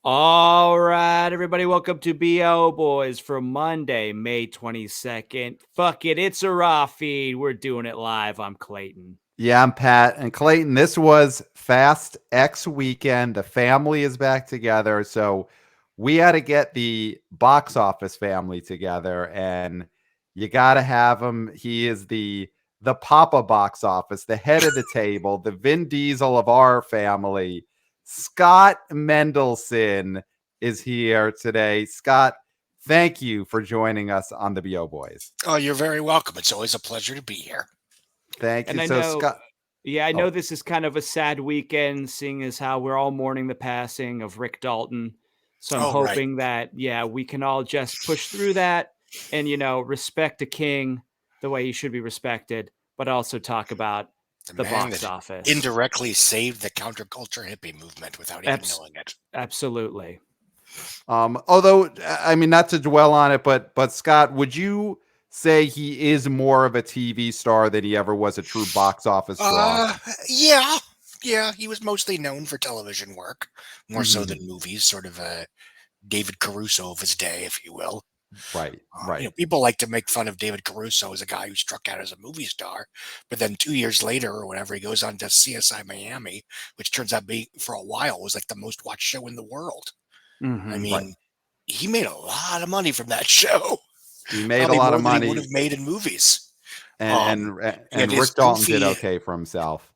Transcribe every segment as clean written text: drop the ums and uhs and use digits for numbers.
All right, everybody, welcome to BO Boys for Monday, May 22nd. Fuck it, it's a raw feed. We're doing it live. I'm Clayton. Yeah, I'm Pat. And Clayton, this was Fast X weekend. The family is back together. So we had to get the box office family together, and you got to have him. He is the Papa box office, the head of the table, the Vin Diesel of our family. Scott Mendelson is here today. Scott, thank you for joining us on the BO Boys. Oh, you're very welcome. It's always a pleasure to be here. Thank you. And I So, know, Scott, I know oh, this is kind of a sad weekend, seeing as how we're all mourning the passing of Rick Dalton. So I'm Oh, right. hoping that, we can all just push through that and, respect a king the way he should be respected, but also talk about The the man box that office. indirectly saved the counterculture hippie movement without even Abs- knowing it. Absolutely. Although I mean, not to dwell on it, but Scott, would you say he is more of a TV star than he ever was a true box office draw? Uh, yeah. Yeah, he was mostly known for television work, more so Mhm. than movies, sort of a David Caruso of his day, if you will. Right, right. People like to make fun of David Caruso as a guy who struck out as a movie star, but then 2 years later or whatever, he goes on to CSI Miami, which turns out being for a while was like the most watched show in the world. I Hmm. Right. mean, he made a lot of money from that show, He made a probably lot of more than he would money, have made in movies. and And and his Rick Dalton did goofy. okay for himself.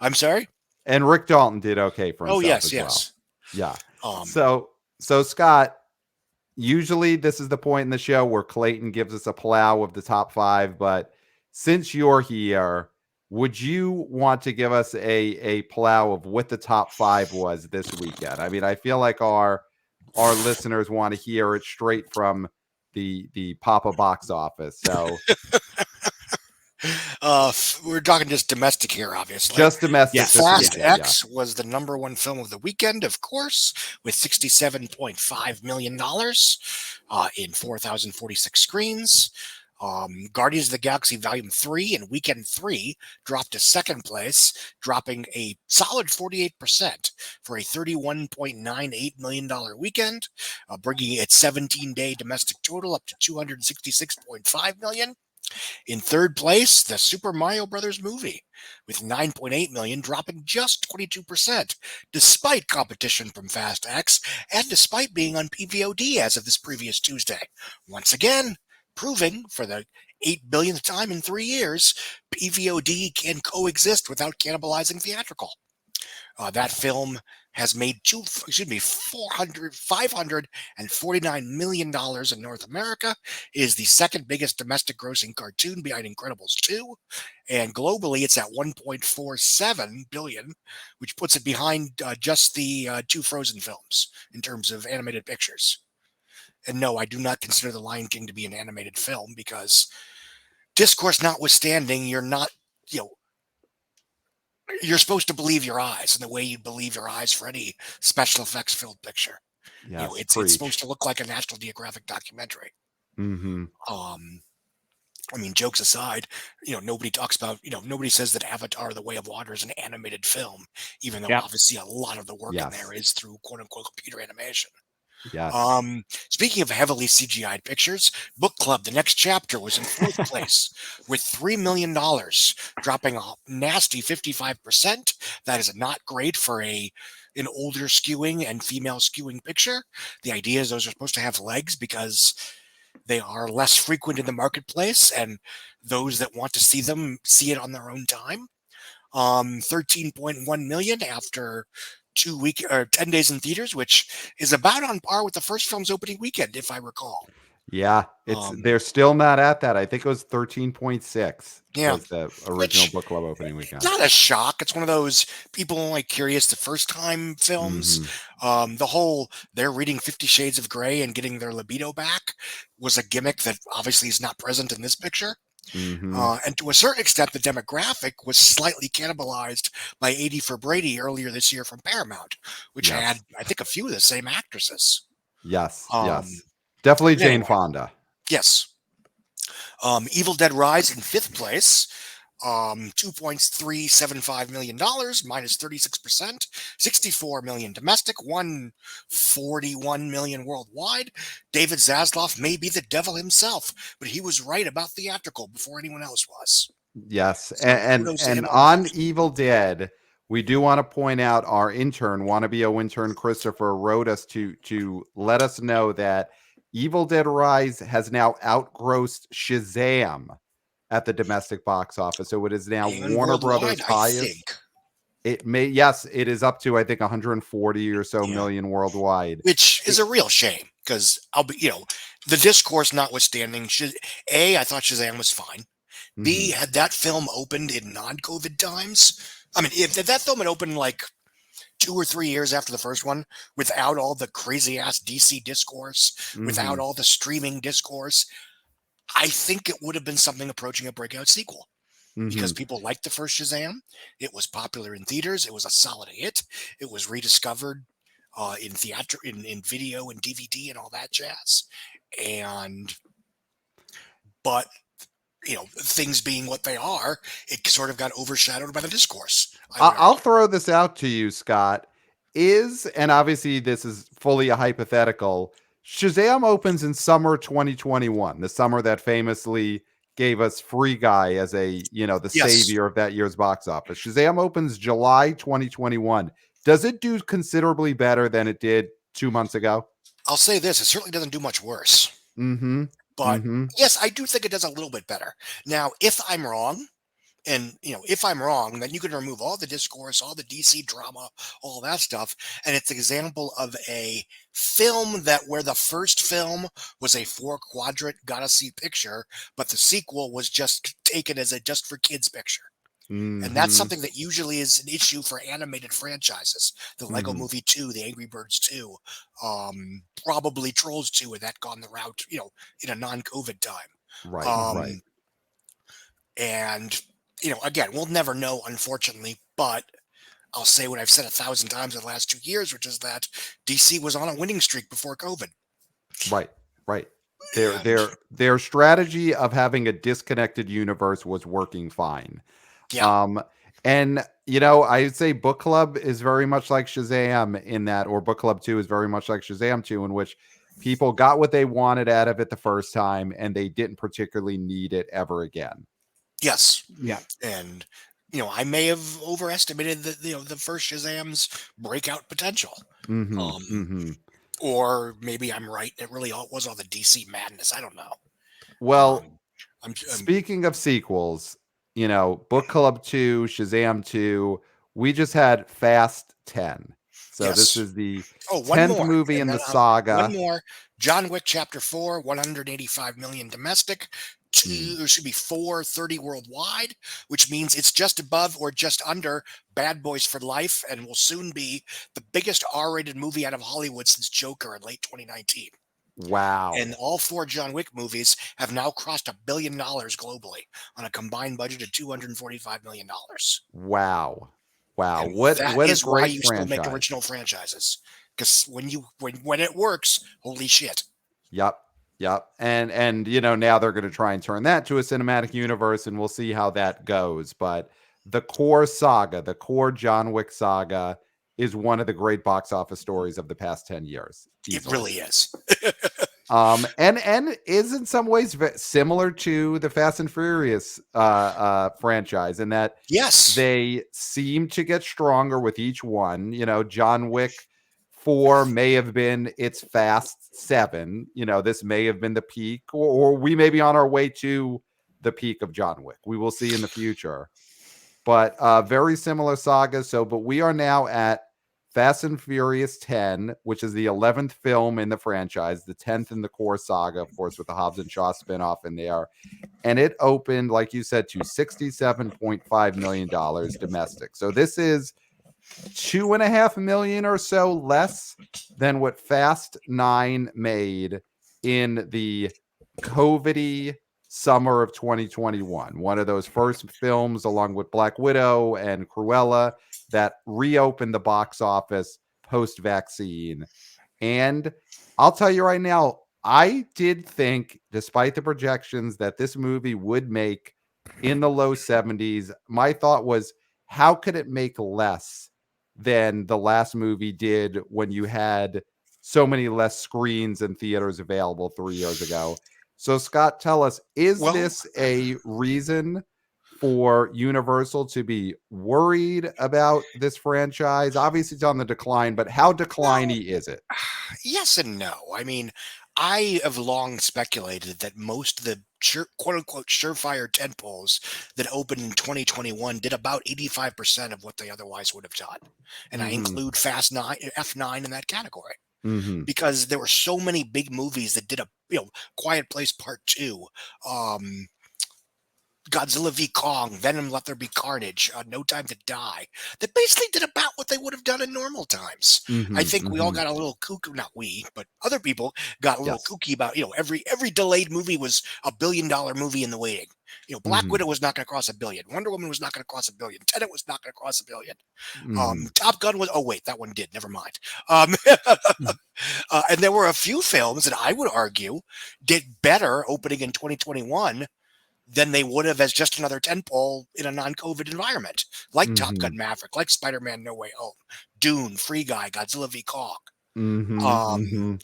I'm sorry. And Rick Dalton did okay for Oh himself yes, as well. yes. Yeah. Um, So Scott, usually this is the point in the show where Clayton gives us a plow of the top five, but since you're here, would you want to give us a plow of what the top five was this weekend? I mean, I feel like our listeners want to hear it straight from the Papa box office. So we're talking just domestic here, obviously. just domestic this Yes. Fast Yeah. weekend, yeah. X was the number one film of the weekend, of course, with $67.5 million in 4,046 screens. Guardians of the Galaxy Volume 3 and Weekend 3 dropped to second place, dropping a solid 48% for a $31.98 million weekend, bringing its 17-day domestic total up to $266.5 million. In third place, the Super Mario Brothers movie, with 9.8 million, dropping just 22%, despite competition from Fast X and despite being on PVOD as of this previous Tuesday. Once again, proving for the 8 billionth time in 3 years, PVOD can coexist without cannibalizing theatrical. That film has made 549 million dollars in North America. It is the second biggest domestic grossing cartoon behind Incredibles 2, and globally it's at 1.47 billion, which puts it behind just the two Frozen films in terms of animated pictures. And no, I do not consider The Lion King to be an animated film because, discourse notwithstanding, you know, you're supposed to believe your eyes, and the way you believe your eyes for any special effects filled picture. Yes, It's supposed preach. to look like a National Geographic documentary. Mm-hmm. Um, I mean, jokes aside, nobody talks about, nobody says that Avatar: The Way of Water is an animated film, even though Yep. obviously a lot of the work in there Yes. is through quote unquote computer animation. Yes. Speaking of heavily CGI'd pictures, Book Club: The Next Chapter was in fourth place with $3 million, dropping a nasty 55%. That is not great for an older skewing and female skewing picture. The idea is those are supposed to have legs because they are less frequent in the marketplace, and those that want to see them see it on their own time. 13.1 million after 2 week or 10 days in theaters, which is about on par with the first film's opening weekend, if I recall. Yeah, Um, they're still not at that. I think it was 13.6 yeah, was the original which book club opening weekend. not a shock. It's one of those people only curious the first time films. Mhm. The whole they're reading 50 Shades of Grey and getting their libido back was a gimmick that obviously is not present in this picture. Mhm. And to a certain extent, the demographic was slightly cannibalized by 80 for Brady earlier this year from Paramount, which had, Yes. I think, a few of the same actresses. Yes, Um, yes. Definitely but Jane anyway, Fonda. yes. Evil Dead Rise in fifth place $2.375 million, minus 36%, 64 million domestic, 141 million worldwide. David Zaslav may be the devil himself, but he was right about theatrical before anyone else was. Yes, So kudos to and him on on that. Evil Dead, we do want to point out our intern, Wannabe intern Christopher, wrote us to let us know that Evil Dead Rise has now outgrossed Shazam at the domestic box office, so it is now And Warner Brothers' worldwide, I highest. think. It may, yes, it is up to I think 140 or so Yeah. million worldwide, Which is a real shame because the discourse notwithstanding, I thought Shazam was fine. B, had that film opened in non-COVID times, I mean, if that film had opened like 2 or 3 years after the first one, without all the crazy ass DC discourse, without all the streaming discourse, I think it would have been something approaching a breakout sequel. Because people liked the first Shazam. It was popular in theaters. It was a solid hit. It was rediscovered in theater, in video and DVD and all that jazz. But things being what they are, it sort of got overshadowed by the discourse. I'll throw this out to you, Scott. And obviously this is fully a hypothetical, Shazam opens in summer 2021, the summer that famously gave us Free Guy as the savior of that year's box office. Shazam opens July 2021. Does it do considerably better than it did 2 months ago? I'll say this, it certainly doesn't do much worse. But yes, I do think it does a little bit better. Now, if I'm wrong, then you can remove all the discourse, all the DC drama, all that stuff, and it's an example of a film where the first film was a 4-quadrant gotta see picture, but the sequel was just taken as a just for kids picture. And that's something that usually is an issue for animated franchises. The Lego Movie 2, the Angry Birds 2, probably Trolls 2, and that gone the route, in a non-COVID time. Right. And, again, we'll never know, unfortunately, but I'll say what I've said 1,000 times in the last 2 years, which is that DC was on a winning streak before COVID. Right. Their strategy of having a disconnected universe was working fine. Yeah. I'd say Book Club is very much like Shazam in that, or Book Club 2 is very much like Shazam 2, in which people got what they wanted out of it the first time and they didn't particularly need it ever again. Yes. Yeah. And, I may have overestimated the first Shazam's breakout potential. Or maybe I'm right. It really was all the DC madness. I don't know. Well, speaking of sequels, Book Club 2, Shazam 2, we just had Fast 10. So this is the 10th movie in the saga. One more. John Wick Chapter 4, 185 million domestic. 430 worldwide, which means it's just above or just under Bad Boys for Life, and will soon be the biggest R-rated movie out of Hollywood since Joker in late 2019. Wow. And all 4 John Wick movies have now crossed $1 billion globally on a combined budget of $245 million. Wow. And what that a is great why you franchise. still make original franchises. Because when it works, holy shit. Yep. And now they're going to try and turn that to a cinematic universe, and we'll see how that goes. But the core saga, the core John Wick saga, is one of the great box office stories of the past 10 years. Easily. It really is. And is in some ways similar to the Fast and Furious franchise in that they seem to get stronger with each one. John Wick 4 may have been its Fast 7. This may have been the peak, or we may be on our way to the peak of John Wick. We will see in the future. But very similar sagas. But we are now at Fast and Furious 10, which is the 11th film in the franchise, the 10th in the core saga, of course, with the Hobbs and Shaw spinoff in there. And it opened, like you said, to $67.5 million domestic. So this is $2.5 million or so less than what Fast 9 made in the COVID-y summer of 2021. One of those first films, along with Black Widow and Cruella, that reopened the box office post-vaccine. And I'll tell you right now, I did think, despite the projections, that this movie would make in the low 70s. My thought was, how could it make less than the last movie did when you had so many less screens and theaters available 3 years ago? So, Scott, tell us, is Well, this a reason for Universal to be worried about this franchise? Obviously, it's on the decline, but how well, decliney is it? yes and no. I mean, I have long speculated that most of the quote unquote surefire tentpoles that opened in 2021 did about 85% of what they otherwise would have done. And I Mm-hmm. include Fast 9, F9 in that category Mm-hmm. because there were so many big movies that did Quiet Place Part 2, um, Godzilla v Kong, Venom Let There Be Carnage, No Time to Die, that basically did about what they would have done in normal times. I Mm-hmm. think we all Mm-hmm. got a little cuckoo, not we, but other people got a little Yes. kooky about, every delayed movie was $1 billion movie in the waiting. Black Mm-hmm. Widow was not going to cross $1 billion. Wonder Woman was not going to cross $1 billion. Tenet was not going to cross $1 billion. Mm-hmm. Top Gun was, oh wait, that one did. Never mind. And there were a few films that I would argue did better opening in 2021 than they would have as just another tentpole in a non-COVID environment, like Top Mm-hmm. Gun Maverick, like Spider-Man No Way Home, Dune, Free Guy, Godzilla v Kong. Mm-hmm. Um, Mm-hmm.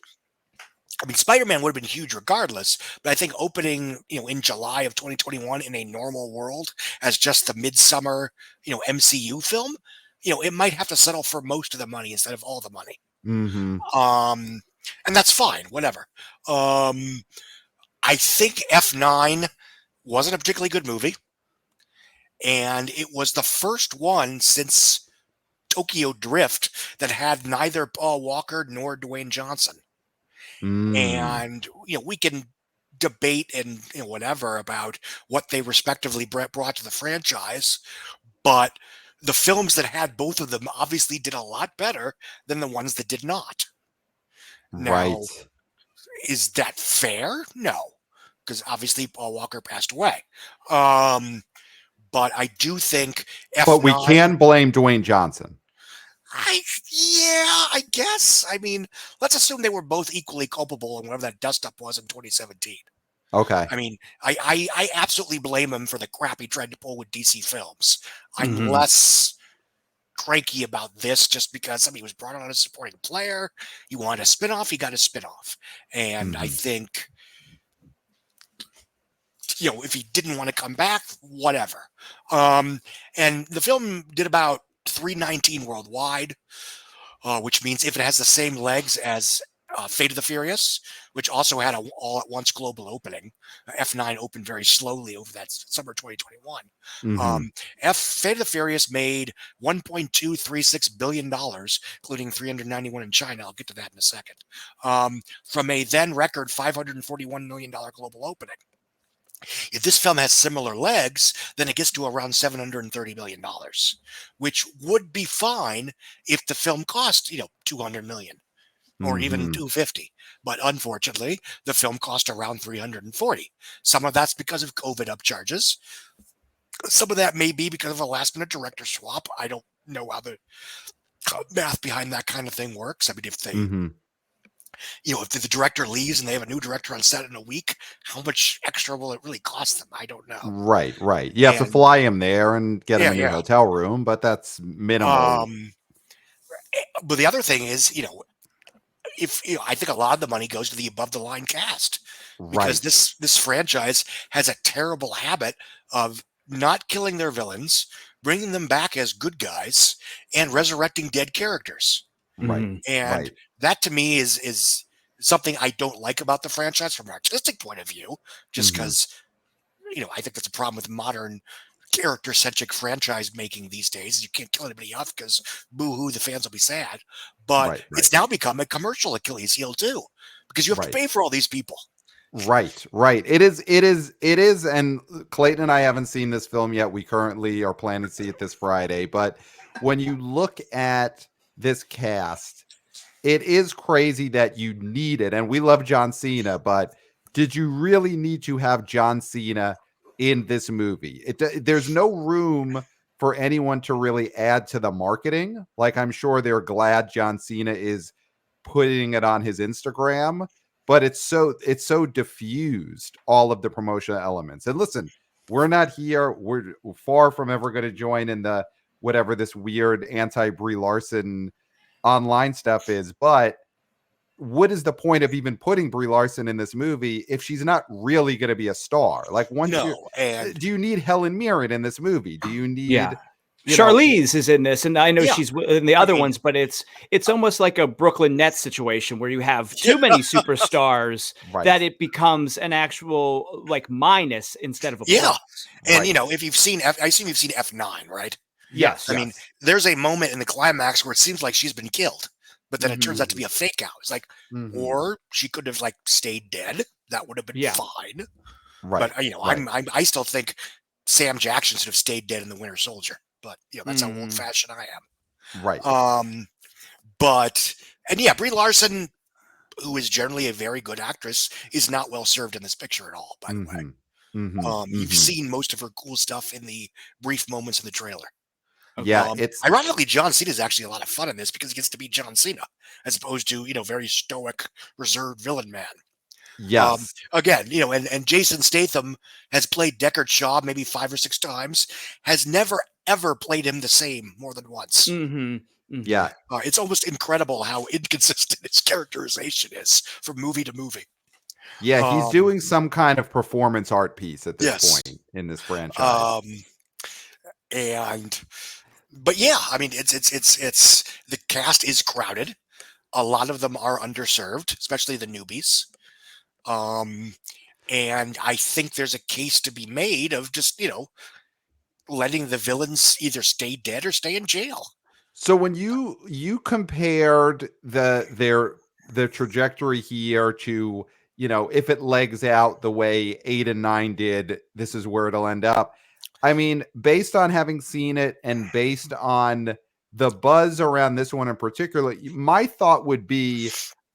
I mean, Spider-Man would have been huge regardless, but I think opening, in July of 2021 in a normal world as just the midsummer, MCU film, it might have to settle for most of the money instead of all the money. Mm-hmm. Um, and that's fine, whatever. I think F9 wasn't a particularly good movie. And it was the first one since Tokyo Drift that had neither Paul Walker nor Dwayne Johnson. Mm. And we can debate and whatever about what they respectively brought to the franchise, but the films that had both of them obviously did a lot better than the ones that did not. Now, Right. is that fair? No, because obviously Paul Walker passed away. But I do think But we F9. can blame Dwayne Johnson. I guess. I mean, let's assume they were both equally culpable in whatever that dust up was in 2017. Okay. I mean, I absolutely blame him for the crap he tried to pull with DC Films. I'm Mhm. less cranky about this just because he was brought on as a supporting player. He wanted a spinoff, he got a spinoff. And I Mhm. think, if he didn't want to come back, whatever. And the film did about 319 worldwide. Which means if it has the same legs as Fate of the Furious, which also had an all-at-once global opening, F9 opened very slowly over that summer 2021. Mhm. Fate of the Furious made $1.236 billion, including 391 in China. I'll get to that in a second. From a then record $541 million global opening. If this film has similar legs, then it gets to around $730 million, which would be fine if the film cost, $200 million or even Mhm. $250. But unfortunately, the film cost around $340. Some of that's because of COVID upcharges. Some of that may be because of a last minute director swap. I don't know how the math behind that kind of thing works. I mean, if they Mhm. if the director leaves and they have a new director on set in a week, how much extra will it really cost them? I don't know. Right, right. You have to And fly him there and get him yeah, a new yeah. hotel room, but that's minimal. Um, but the other thing is, if I think a lot of the money goes to the above the line cast because Right. this franchise has a terrible habit of not killing their villains, bringing them back as good guys, and resurrecting dead characters. Right. Mhm. And Right. that to me is something I don't like about the franchise from an artistic point of view, just Mhm. because I think that's a problem with modern character centric franchise making these days. You can't kill anybody off because boo hoo, the fans will be sad. But Right, right. it's now become a commercial Achilles heel too, because you have to Right. pay for all these people. Right, right. It is, and Clayton and I haven't seen this film yet. We currently are planning to see it this Friday. But when you look at this cast, it is crazy that you need it. And we love John Cena, but did you really need to have John Cena in this movie? There's no room for anyone to really add to the marketing. Like, I'm sure they're glad John Cena is putting it on his Instagram, but it's so diffused, all of the promotional elements. And listen, We're not here. We're far from ever going to join in the whatever this weird anti-Brie Larson online stuff is. But what is the point of even putting Brie Larson in this movie if she's not really going to be a star? Like, do you need Helen Mirren in this movie? Do you need Charlize is in this, and I know she's in the other ones, but it's almost like a Brooklyn Nets situation where you have too many superstars that it becomes an actual like minus instead of a plus. And if you've seen I assume you've seen F9, right? Yes. I mean, there's a moment in the climax where it seems like she's been killed, but then it turns out to be a fake out. It's like, or she could have like stayed dead. That would have been fine. Right. But I still think Sam Jackson should have stayed dead in The Winter Soldier. But that's how old fashioned I am. Right. Brie Larson, who is generally a very good actress, is not well served in this picture at all, by the way. You've seen most of her cool stuff in the brief moments in the trailer. Yeah, it's ironically John Cena is actually a lot of fun in this because he gets to be John Cena as opposed to very stoic, reserved villain man. Yes. Again, and Jason Statham has played Deckard Shaw maybe 5 or 6 times, has never ever played him the same more than once. Yeah. It's almost incredible how inconsistent his characterization is from movie to movie. Yeah, he's doing some kind of performance art piece at this point in this franchise. But yeah, I mean, it's the cast is crowded. A lot of them are underserved, especially the newbies. And I think there's a case to be made of just, letting the villains either stay dead or stay in jail. So when you compared the trajectory here to, if it legs out the way 8 and 9 did, this is where it'll end up. I mean, based on having seen it and based on the buzz around this one in particular, my thought would be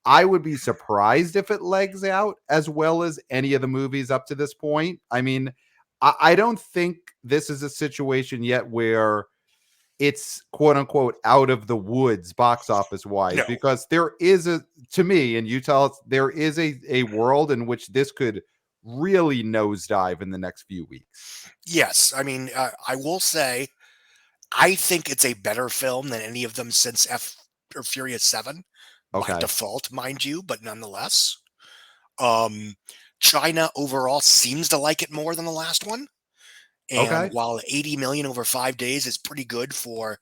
I would be surprised if it legs out as well as any of the movies up to this point. I mean, I don't think this is a situation yet where it's quote unquote out of the woods box office wise, because there is to me, and you tell us, there is a world in which this could really nosedive in the next few weeks. Yes. I mean, I will say, I think it's a better film than any of them since Furious 7. By default, mind you, but nonetheless. China overall seems to like it more than the last one. And while 80 million over 5 days is pretty good for,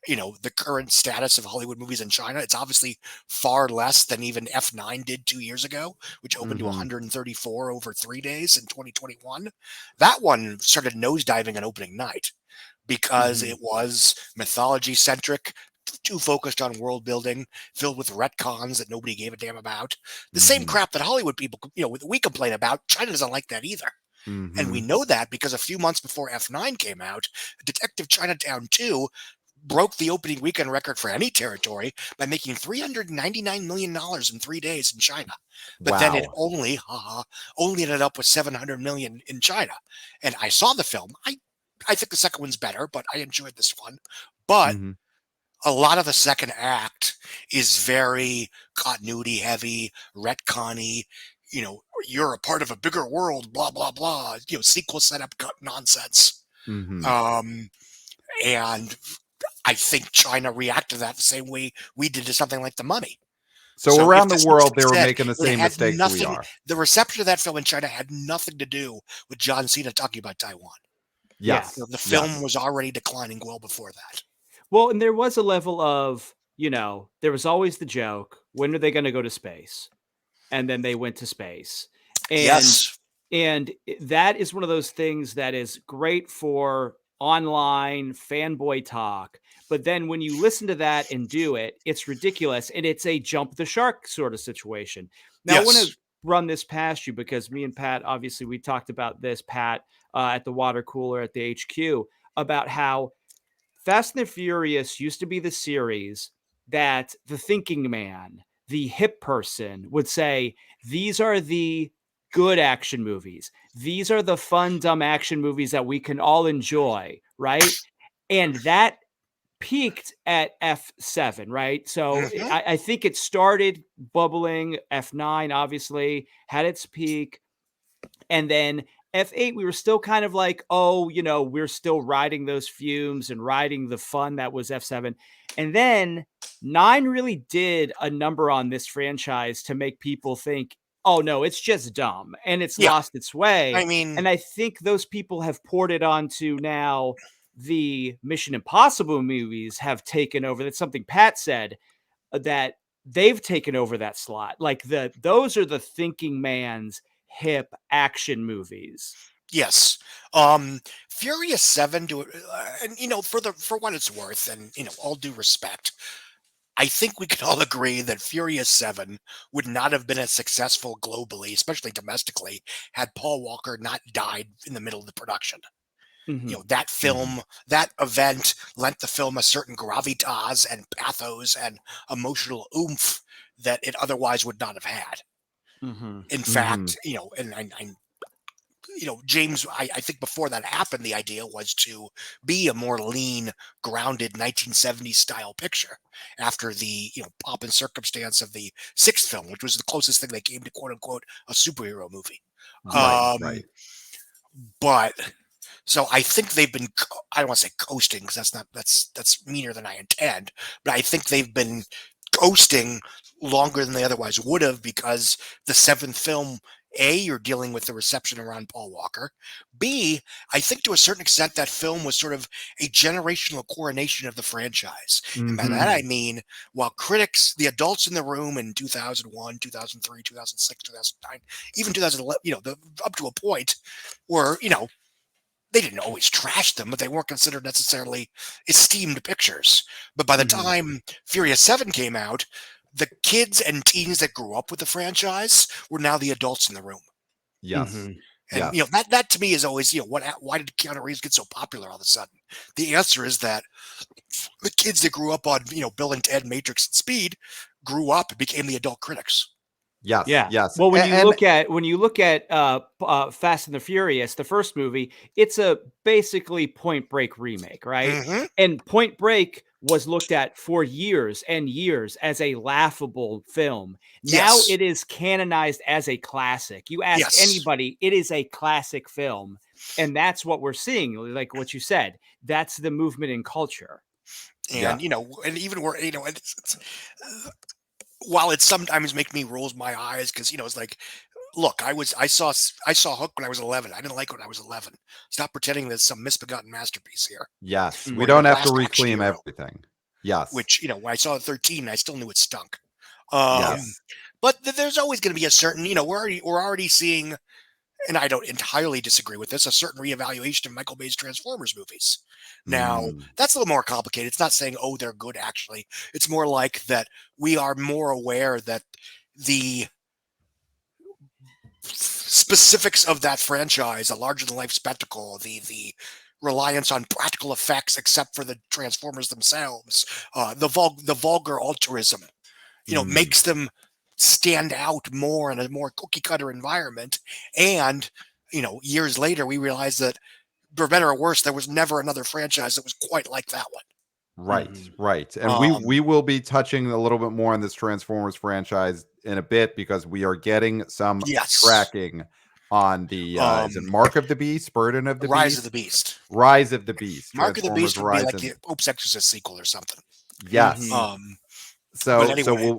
the current status of Hollywood movies in China, it's obviously far less than even F9 did 2 years ago, which opened to 134 over 3 days in 2021. That one started nosediving on opening night because it was mythology centric, too focused on world building, filled with retcons that nobody gave a damn about. The same crap that Hollywood people, we complain about. China doesn't like that either. And we know that because a few months before F9 came out, Detective Chinatown 2 broke the opening weekend record for any territory by making $399 million in 3 days in China. But then it only ended up with $700 million in China. And I saw the film. I think the second one's better, but I enjoyed this one. But a lot of the second act is very continuity heavy, retconny, you're a part of a bigger world, blah, blah, blah, sequel setup nonsense. And I think China reacted to that the same way we did to something like The Mummy. So around the world, they were making the same mistakes we are. The reception of that film in China had nothing to do with John Cena talking about Taiwan. Yes. The film was already declining well before that. Well, and there was a level of, there was always the joke, when are they going to go to space? And then they went to space. And that is one of those things that is great for online fanboy talk. But then when you listen to that and do it, it's ridiculous. And it's a jump the shark sort of situation. Now, I want to run this past you because me and Pat, obviously, we talked about this, Pat, at the water cooler at the HQ, about how Fast and the Furious used to be the series that the thinking man, the hip person would say, these are the good action movies. These are the fun, dumb action movies that we can all enjoy, right? And that peaked at F7, right? So I think it started bubbling. F9 obviously had its peak. And then F8, we were still kind of like, oh, we're still riding those fumes and riding the fun that was F7. And then 9 really did a number on this franchise to make people think, oh, no, it's just dumb and it's lost its way. I mean, and I think those people have poured it onto now the Mission Impossible movies have taken over. That's something Pat said, that they've taken over that slot. Like those are the thinking man's hip action movies. Yes. Furious 7 and for what it's worth, and all due respect, I think we can all agree that Furious 7 would not have been as successful globally, especially domestically, had Paul Walker not died in the middle of the production. That film, that event lent the film a certain gravitas and pathos and emotional oomph that it otherwise would not have had. In fact, James, I think before that happened, the idea was to be a more lean, grounded 1970s style picture after the, pomp and circumstance of the 6th film, which was the closest thing they came to quote unquote a superhero movie. Right. But so I think they've been, I don't want to say coasting because that's meaner than I intend, but I think they've been coasting longer than they otherwise would have because the 7th film, A, you're dealing with the reception around Paul Walker. B, I think to a certain extent that film was sort of a generational coronation of the franchise. And by that I mean, while critics, the adults in the room in 2001, 2003, 2006, 2009, even 2011, up to a point were, they didn't always trash them, but they weren't considered necessarily esteemed pictures. But by the time Furious 7 came out, the kids and teens that grew up with the franchise were now the adults in the room. Yes. And that to me is always, why did Keanu Reeves get so popular all of a sudden? The answer is that the kids that grew up on, Bill and Ted, Matrix, and Speed grew up and became the adult critics. Yes. Yeah. Yes. Well, when you look at Fast and the Furious, the first movie, it's a basically Point Break remake, right? And Point Break was looked at for years and years as a laughable film. Now it is canonized as a classic. You ask anybody, it is a classic film. And that's what we're seeing. Like what you said, that's the movement in culture. And, and even where, while it sometimes makes me rolls my eyes because it's like, look, I saw Hook when I was 11. I didn't like it when I was 11. Stop pretending there's some misbegotten masterpiece here. Yes, we don't have to reclaim everything. Yes, which when I saw 13, I still knew it stunk. But there's always going to be a certain, we're already seeing, and I don't entirely disagree with this, a certain reevaluation of Michael Bay's Transformers movies. Now, that's a little more complicated. It's not saying, oh, they're good, actually. It's more like that we are more aware that the specifics of that franchise, a larger-than-life spectacle, the reliance on practical effects except for the Transformers themselves, the vulgar altruism, makes them stand out more in a more cookie-cutter environment. And, years later, we realized that, for better or worse, there was never another franchise that was quite like that one. Right. And we will be touching a little bit more on this Transformers franchise in a bit because we are getting some tracking on the is it Mark of the Beast, Burden of the Rise Beast? of the Beast. Rise of the Beast. Mark of the Beast would be like the Pope's Exorcist sequel or something. Yes. So anyway.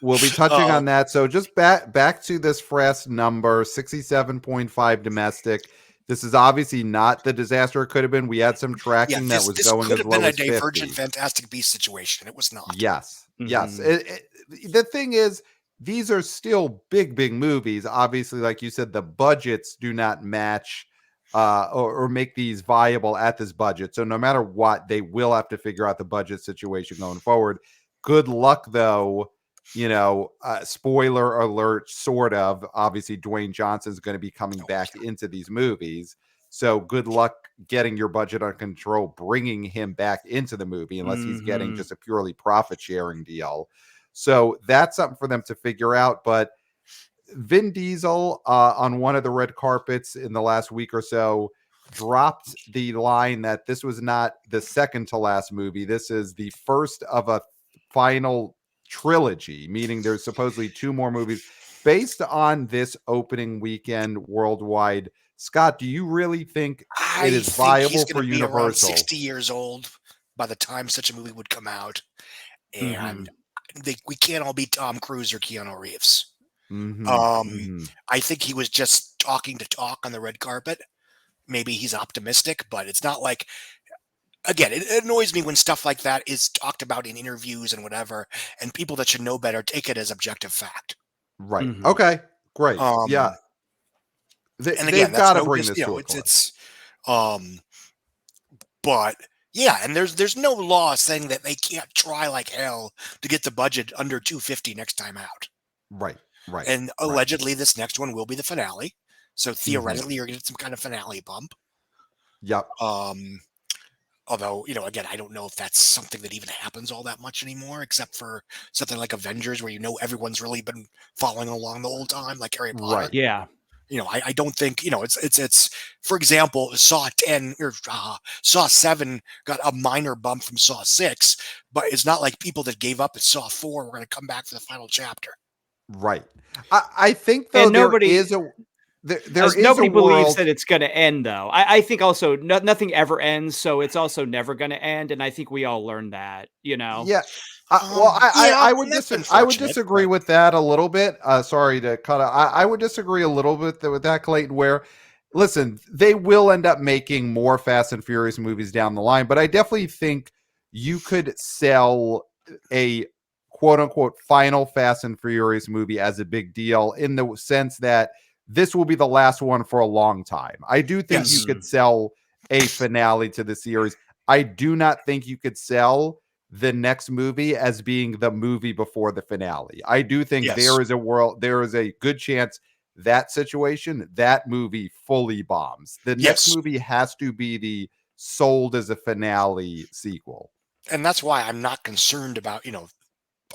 we'll be touching on that. So just back to this Fast number, 67.5 domestic. This is obviously not the disaster it could have been. We had some tracking that was going as low as 50. This could have been a Divergent Fantastic Beast situation. It was not. Yes. The thing is, these are still big movies. Obviously, like you said, the budgets do not match or make these viable at this budget. So no matter what, they will have to figure out the budget situation going forward. Good luck, though. Spoiler alert, sort of. Obviously, Dwayne Johnson's going to be coming back into these movies. So good luck getting your budget under control, bringing him back into the movie, unless he's getting just a purely profit sharing deal. So that's something for them to figure out. But Vin Diesel on one of the red carpets in the last week or so dropped the line that this was not the second to last movie. This is the first of a final trilogy, meaning there's supposedly 2 more movies based on this opening weekend worldwide Scott, do you really think I it is think viable he's for going to be around Universal? 60 years old by the time such a movie would come out. And we can't all be Tom Cruise or Keanu Reeves. I think he was just talking to talk on the red carpet. Maybe he's optimistic, but it's not like, again, it annoys me when stuff like that is talked about in interviews and whatever, and people that should know better take it as objective fact. Right. Okay. Great. Yeah. And again, They've that's got to no, bring this you to know, a close. it's, but yeah, and there's no law saying that they can't try like hell to get the budget under 250 next time out. Right. Right. And allegedly, this next one will be the finale. So theoretically, you're going to get some kind of finale bump. Yep. Although, again, I don't know if that's something that even happens all that much anymore, except for something like Avengers, where everyone's really been following along the whole time, like Harry Potter. Right. Yeah. I don't think, it's for example, Saw 10 or Saw 7 got a minor bump from Saw 6, but it's not like people that gave up at Saw 4 were going to come back for the final chapter. Right. I think though nobody nobody believes that it's going to end, though. I think also nothing ever ends, so it's also never going to end, and I think we all learned that. Yeah. I would disagree with that a little bit. Sorry to cut out. I would disagree a little bit with that, Clayton, where, listen, they will end up making more Fast and Furious movies down the line, but I definitely think you could sell a quote unquote final Fast and Furious movie as a big deal, in the sense that this will be the last one for a long time. I do think you could sell a finale to the series. I do not think you could sell the next movie as being the movie before the finale. I do think there is a good chance that movie fully bombs. The next movie has to be the sold as a finale sequel. And that's why I'm not concerned about,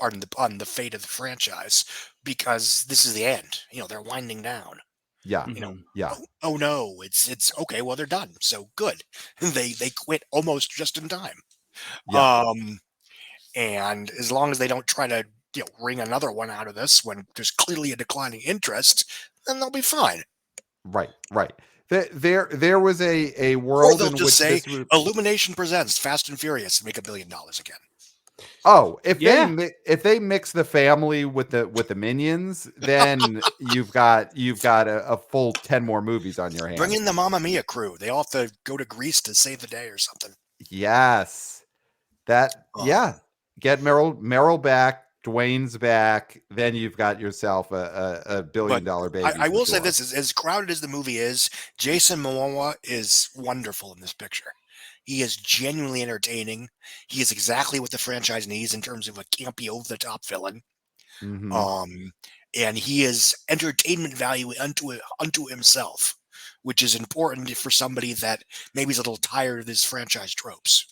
on the fate of the franchise, because this is the end. They're winding down. Yeah. Oh no, it's okay. Well, they're done. So good. They quit almost just in time. Yeah. And as long as they don't try to wring another one out of this when there's clearly a declining interest, then they'll be fine. Right. There was a world in which say Illumination presents Fast and Furious and make $1 billion again. Oh, if they mix the family with the minions, then you've got a full 10 more movies on your hands. Bring in the Mamma Mia crew. They all have to go to Greece to save the day or something. Yes. Get Meryl back, Dwayne's back, then you've got yourself a $1 billion baby. I will say this, as crowded as the movie is, Jason Momoa is wonderful in this picture. He is genuinely entertaining. He is exactly what the franchise needs in terms of a campy, over-the-top villain. And he is entertainment value unto himself, which is important for somebody that maybe is a little tired of his franchise tropes.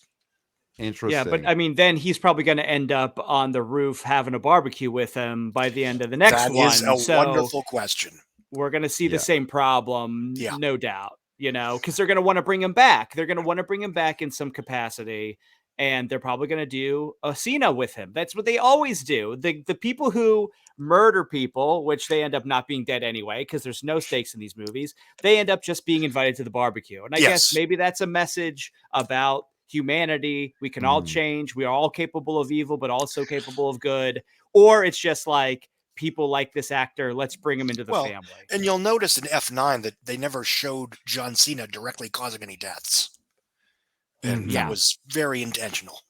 Interesting. Yeah, but I mean, then he's probably going to end up on the roof having a barbecue with him by the end of the next one. That is a wonderful question. We're going to see the same problem, no doubt. Because they're going to want to bring him back. They're going to want to bring him back in some capacity, and they're probably going to do a Cena with him. That's what they always do. The people who murder people, which they end up not being dead anyway, because there's no stakes in these movies, they end up just being invited to the barbecue. And I guess maybe that's a message about humanity. We can all change. We are all capable of evil, but also capable of good. Or it's just like, people like this actor, let's bring him into the family. And you'll notice in F9 that they never showed John Cena directly causing any deaths. And that was very intentional.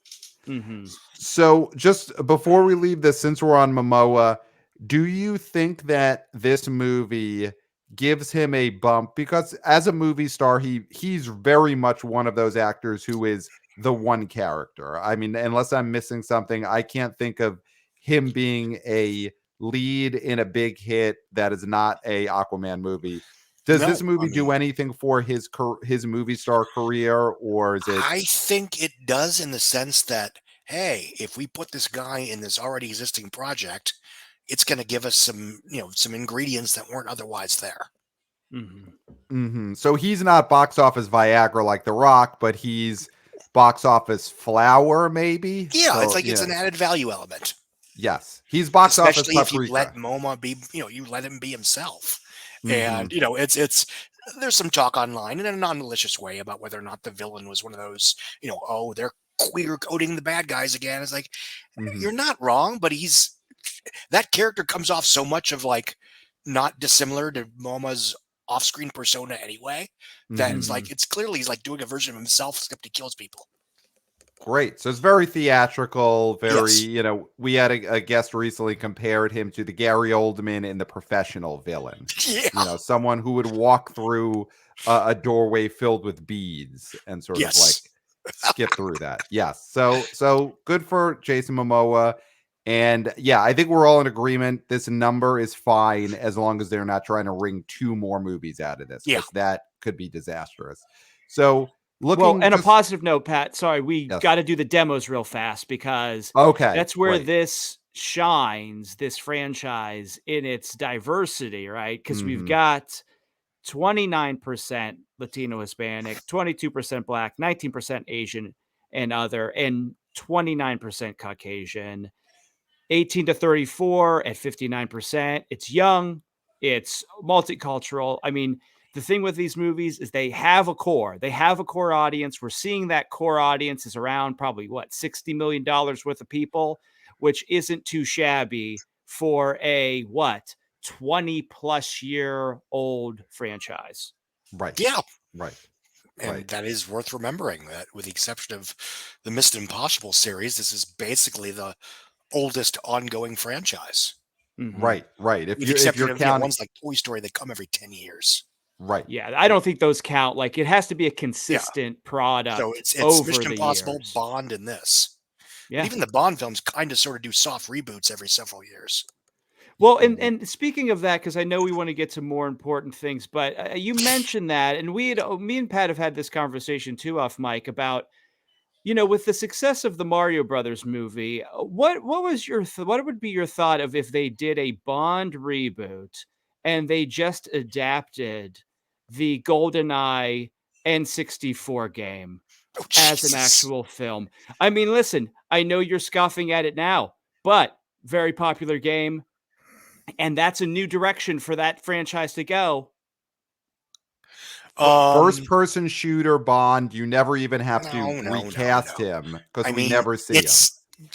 So just before we leave this, since we're on Momoa, do you think that this movie gives him a bump? Because as a movie star, he's very much one of those actors who is the one character. I mean, unless I'm missing something, I can't think of him being a lead in a big hit that is not a Aquaman movie. Does this movie do anything for his movie star career, or is it? I think it does, in the sense that, hey, if we put this guy in this already existing project, it's going to give us some ingredients that weren't otherwise there. So he's not box office Viagra like The Rock, but he's box office flour, maybe. Yeah, so, it's like it's an added value element. Yes, he's box Especially office. Especially if you let Momoa be, you let him be himself, and it's there's some talk online in a non-malicious way about whether or not the villain was one of those, oh, they're queer coding the bad guys again. It's like, you're not wrong, but that character comes off so much of like not dissimilar to Moma's off-screen persona anyway, that it's like, it's clearly he's like doing a version of himself, except he kills people. Great. So it's very theatrical, very, Yes. We had a guest recently compared him to the Gary Oldman in The Professional villain. Yeah. Someone who would walk through a doorway filled with beads and sort of like skip through that. Yes. So good for Jason Momoa. And yeah, I think we're all in agreement. This number is fine as long as they're not trying to wring 2 more movies out of this, because that could be disastrous. So and a positive note, Pat, sorry, we Yes. got to do the demos real fast, because that's where this shines, this franchise, in its diversity, right? Because we've got 29% Latino Hispanic, 22% Black, 19% Asian and other, and 29% Caucasian. 18 to 34 at 59%. It's young, it's multicultural. I mean, the thing with these movies is they have a core. They have a core audience. We're seeing that core audience is around probably $60 million worth of people, which isn't too shabby for a 20 plus year old franchise. Right. Yeah. Right. And that is worth remembering, that with the exception of the Mission Impossible series, this is basically the oldest ongoing franchise. Right. With the exception of ones like Toy Story that come every 10 years. Right. Yeah, I don't think those count. Like, it has to be a consistent product. So it's over Mission the Impossible, years. Bond, and this. Yeah. But even the Bond films kind of sort of do soft reboots every several years. Well, and speaking of that, because I know we want to get to more important things, but you mentioned that, and me and Pat have had this conversation too off mic about, with the success of the Mario Brothers movie, what was your what would be your thought of if they did a Bond reboot and they just adapted the GoldenEye N64 game as an actual film? I mean, listen, I know you're scoffing at it now, but very popular game. And that's a new direction for that franchise to go. First person shooter Bond, you never even have to recast him, because we never see him.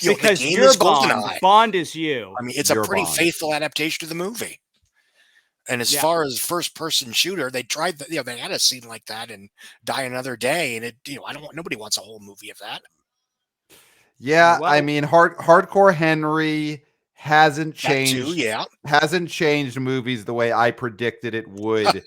Because the game you're is Bond. Bond is you. I mean, it's a pretty faithful adaptation of the movie. And as far as first person shooter, they tried they had a scene like that in Die Another Day, and nobody wants a whole movie of that. Yeah, I mean, Hardcore Henry hasn't changed. Hasn't changed movies the way I predicted it would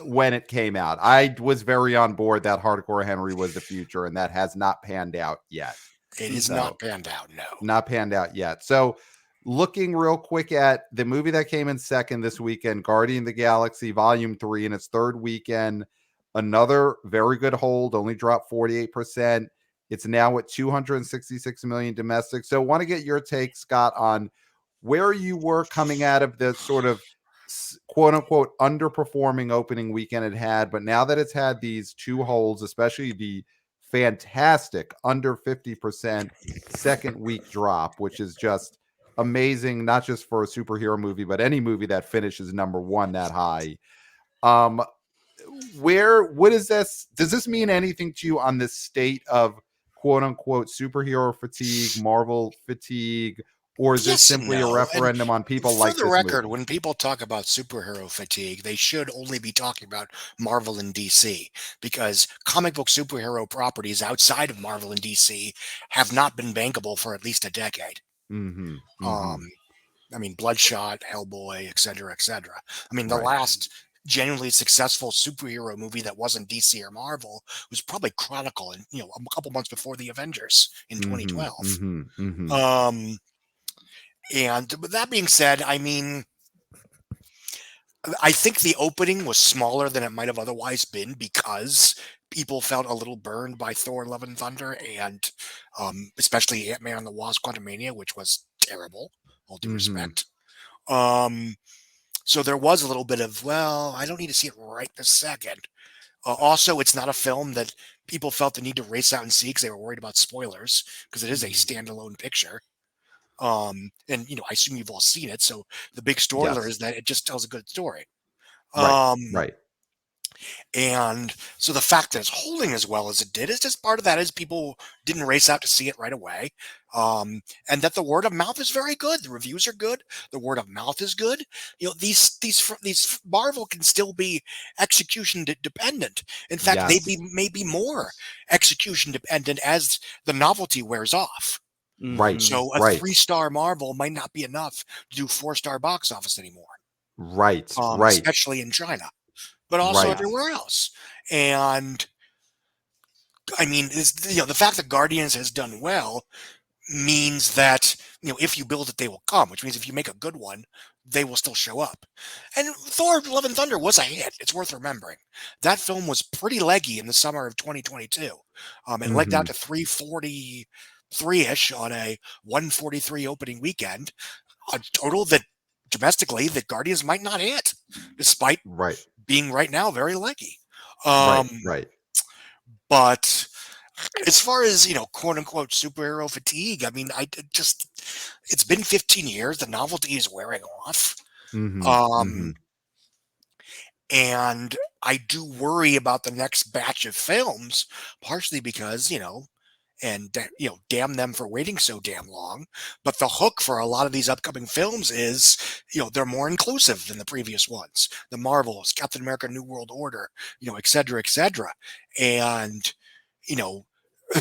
when it came out. I was very on board that Hardcore Henry was the future, and that has not panned out yet. It is not panned out, no. Not panned out yet. So, looking real quick at the movie that came in second this weekend, Guardian of the Galaxy Volume 3, in its third weekend, another very good hold, only dropped 48%. It's now at 266 million domestic. So, want to get your take, Scott, on where you were coming out of the sort of quote unquote underperforming opening weekend it had, but now that it's had these 2 holds, especially the fantastic under 50% second week drop, which is just amazing, not just for a superhero movie, but any movie that finishes number 1 that high. What is this? Does this mean anything to you on this state of quote unquote superhero fatigue, Marvel fatigue? Or is this simply a referendum on people like this movie? For the record, when people talk about superhero fatigue, they should only be talking about Marvel and DC, because comic book superhero properties outside of Marvel and DC have not been bankable for at least a decade. I mean, Bloodshot, Hellboy, et cetera, et cetera. I mean, the last genuinely successful superhero movie that wasn't DC or Marvel was probably Chronicle, and a couple months before the Avengers in 2012. And with that being said, I mean, I think the opening was smaller than it might have otherwise been, because people felt a little burned by Thor: Love and Thunder, and especially Ant-Man and the Wasp: Quantumania, which was terrible, all due respect. So there was a little bit of, I don't need to see it right this second. Also, it's not a film that people felt the need to race out and see because they were worried about spoilers, because it is a standalone picture. And I assume you've all seen it, so the big spoiler is that it just tells a good story. Right. And so the fact that it's holding as well as it did is just part of that is people didn't race out to see it right away. And that the word of mouth is very good. The reviews are good. The word of mouth is good. These Marvel can still be execution dependent. In fact, they Yes. may be more execution dependent as the novelty wears off. Right. So a Right. 3-star Marvel might not be enough to do 4-star box office anymore. Right. Right. Especially in China, but also Right. everywhere else. And I mean, the fact that Guardians has done well means that if you build it, they will come. Which means if you make a good one, they will still show up. And Thor: Love and Thunder was a hit. It's worth remembering. That film was pretty leggy in the summer of 2022. It legged out to 343-ish on a 143 opening weekend. A total that domestically that Guardians might not hit, despite Right. being right now very leggy. Right. Right. But as far as quote unquote superhero fatigue, I mean, it's been 15 years. The novelty is wearing off. And I do worry about the next batch of films, partially because damn them for waiting so damn long. But the hook for a lot of these upcoming films is, they're more inclusive than the previous ones. The Marvels, Captain America: New World Order, et cetera, et cetera. And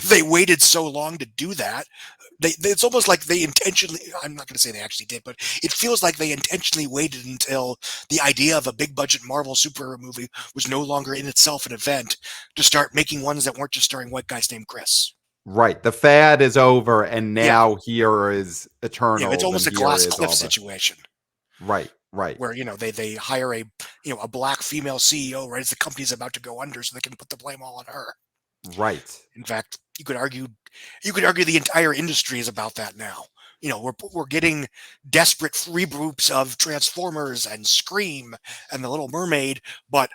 they waited so long to do that. It's almost like they intentionally, I'm not going to say they actually did, but it feels like they intentionally waited until the idea of a big budget Marvel superhero movie was no longer in itself an event to start making ones that weren't just starring white guys named Chris. Right. The fad is over, and now here is Eternals. It's almost a Glass Cliff situation. Right. Right. Where they hire a black female CEO right as the company's about to go under, so they can put the blame all on her. Right. In fact, you could argue the entire industry is about that now. We're getting desperate reboots of Transformers and Scream and The Little Mermaid, but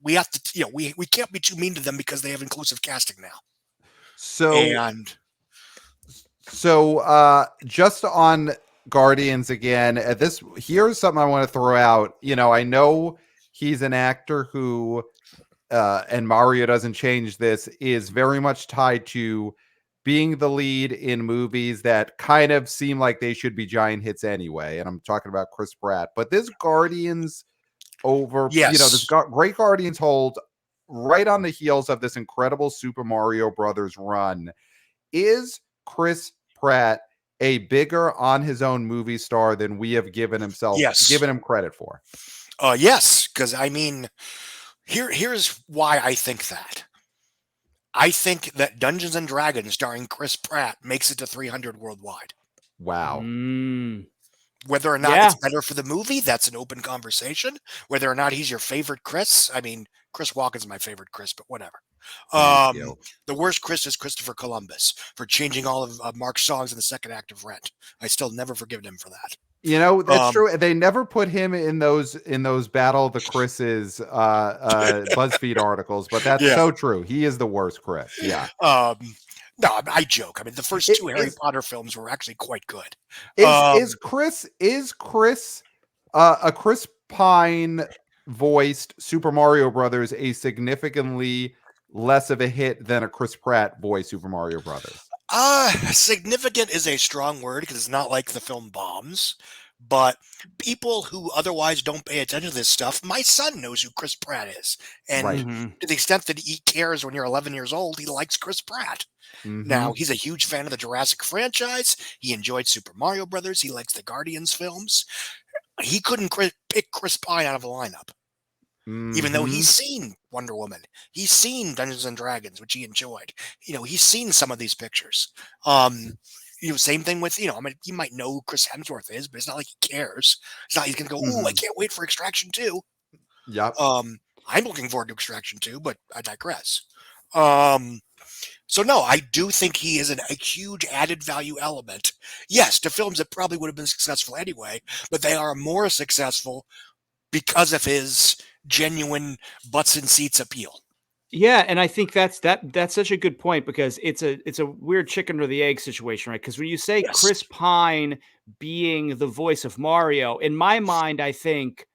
we have to, we can't be too mean to them because they have inclusive casting now. So just on Guardians again, here's something I want to throw out. I know he's an actor who and Mario doesn't change this, is very much tied to being the lead in movies that kind of seem like they should be giant hits anyway. And I'm talking about Chris Pratt. But this Guardians this great Guardians hold right on the heels of this incredible Super Mario Brothers run. Is Chris Pratt a bigger on his own movie star than we have given him credit for? Yes, because I mean, here's why I think that. I think that Dungeons and Dragons starring Chris Pratt makes it to 300 worldwide. Wow. Whether or not it's better for the movie, that's an open conversation. Whether or not he's your favorite Chris, I mean, Chris Walken's my favorite Chris, but whatever. The worst Chris is Christopher Columbus for changing all of Mark's songs in the second act of Rent. I still never forgiven him for that. That's true. They never put him in those Battle of the Chris's BuzzFeed articles, but that's so true. He is the worst Chris. Yeah. No, I joke. I mean, the first two Harry Potter films were actually quite good. Is Chris a Chris Pine voiced Super Mario Brothers a significantly less of a hit than a Chris Pratt voiced Super Mario Brothers? Significant is a strong word because it's not like the film bombs, but people who otherwise don't pay attention to this stuff, my son knows who Chris Pratt is. And to the extent that he cares when you're 11 years old, he likes Chris Pratt. Now, he's a huge fan of the Jurassic franchise. He enjoyed Super Mario Brothers. He likes the Guardians films. He couldn't pick Chris Pine out of a lineup. Even though he's seen Wonder Woman, he's seen Dungeons and Dragons, which he enjoyed. He's seen some of these pictures. Same thing with, I mean, he might know who Chris Hemsworth is, but it's not like he cares. It's not like he's going to go, "Ooh, I can't wait for Extraction 2. Yep. I'm looking forward to Extraction 2, but I digress. So no, I do think he is a huge added value element. Yes, to films that probably would have been successful anyway, but they are more successful because of his genuine butts and seats appeal. Yeah, and I think that's such a good point because it's a weird chicken or the egg situation, right? Because when you say Chris Pine being the voice of Mario, in my mind, I think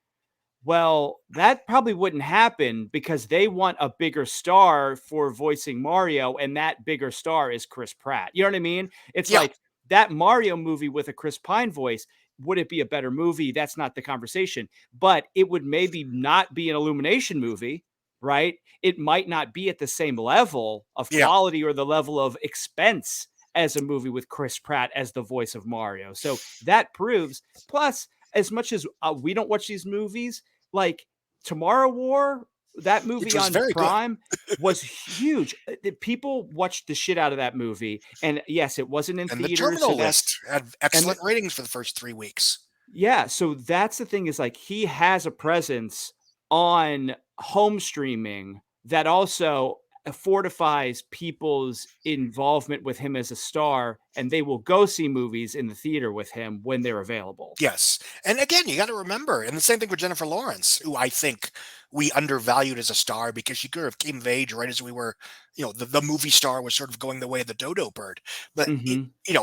Well, that probably wouldn't happen because they want a bigger star for voicing Mario, and that bigger star is Chris Pratt. You know what I mean? It's Yeah. like that Mario movie with a Chris Pine voice. Would it be a better movie? That's not the conversation. But it would maybe not be an Illumination movie, right? It might not be at the same level of Yeah. quality or the level of expense as a movie with Chris Pratt as the voice of Mario. So that proves, plus, as much as we don't watch these movies, like Tomorrow War, that Which movie was on very good. Prime was huge. People watched the shit out of that movie, and yes, it wasn't in And the theaters. Terminal So that's List had excellent ratings for the first 3 weeks. yeah. So that's the thing is like he has a presence on home streaming that also fortifies people's involvement with him as a star, and they will go see movies in the theater with him when they're available. Yes. And again, you got to remember, and the same thing with Jennifer Lawrence, who I think we undervalued as a star because she could have came of age right as we were, the movie star was sort of going the way of the dodo bird. But,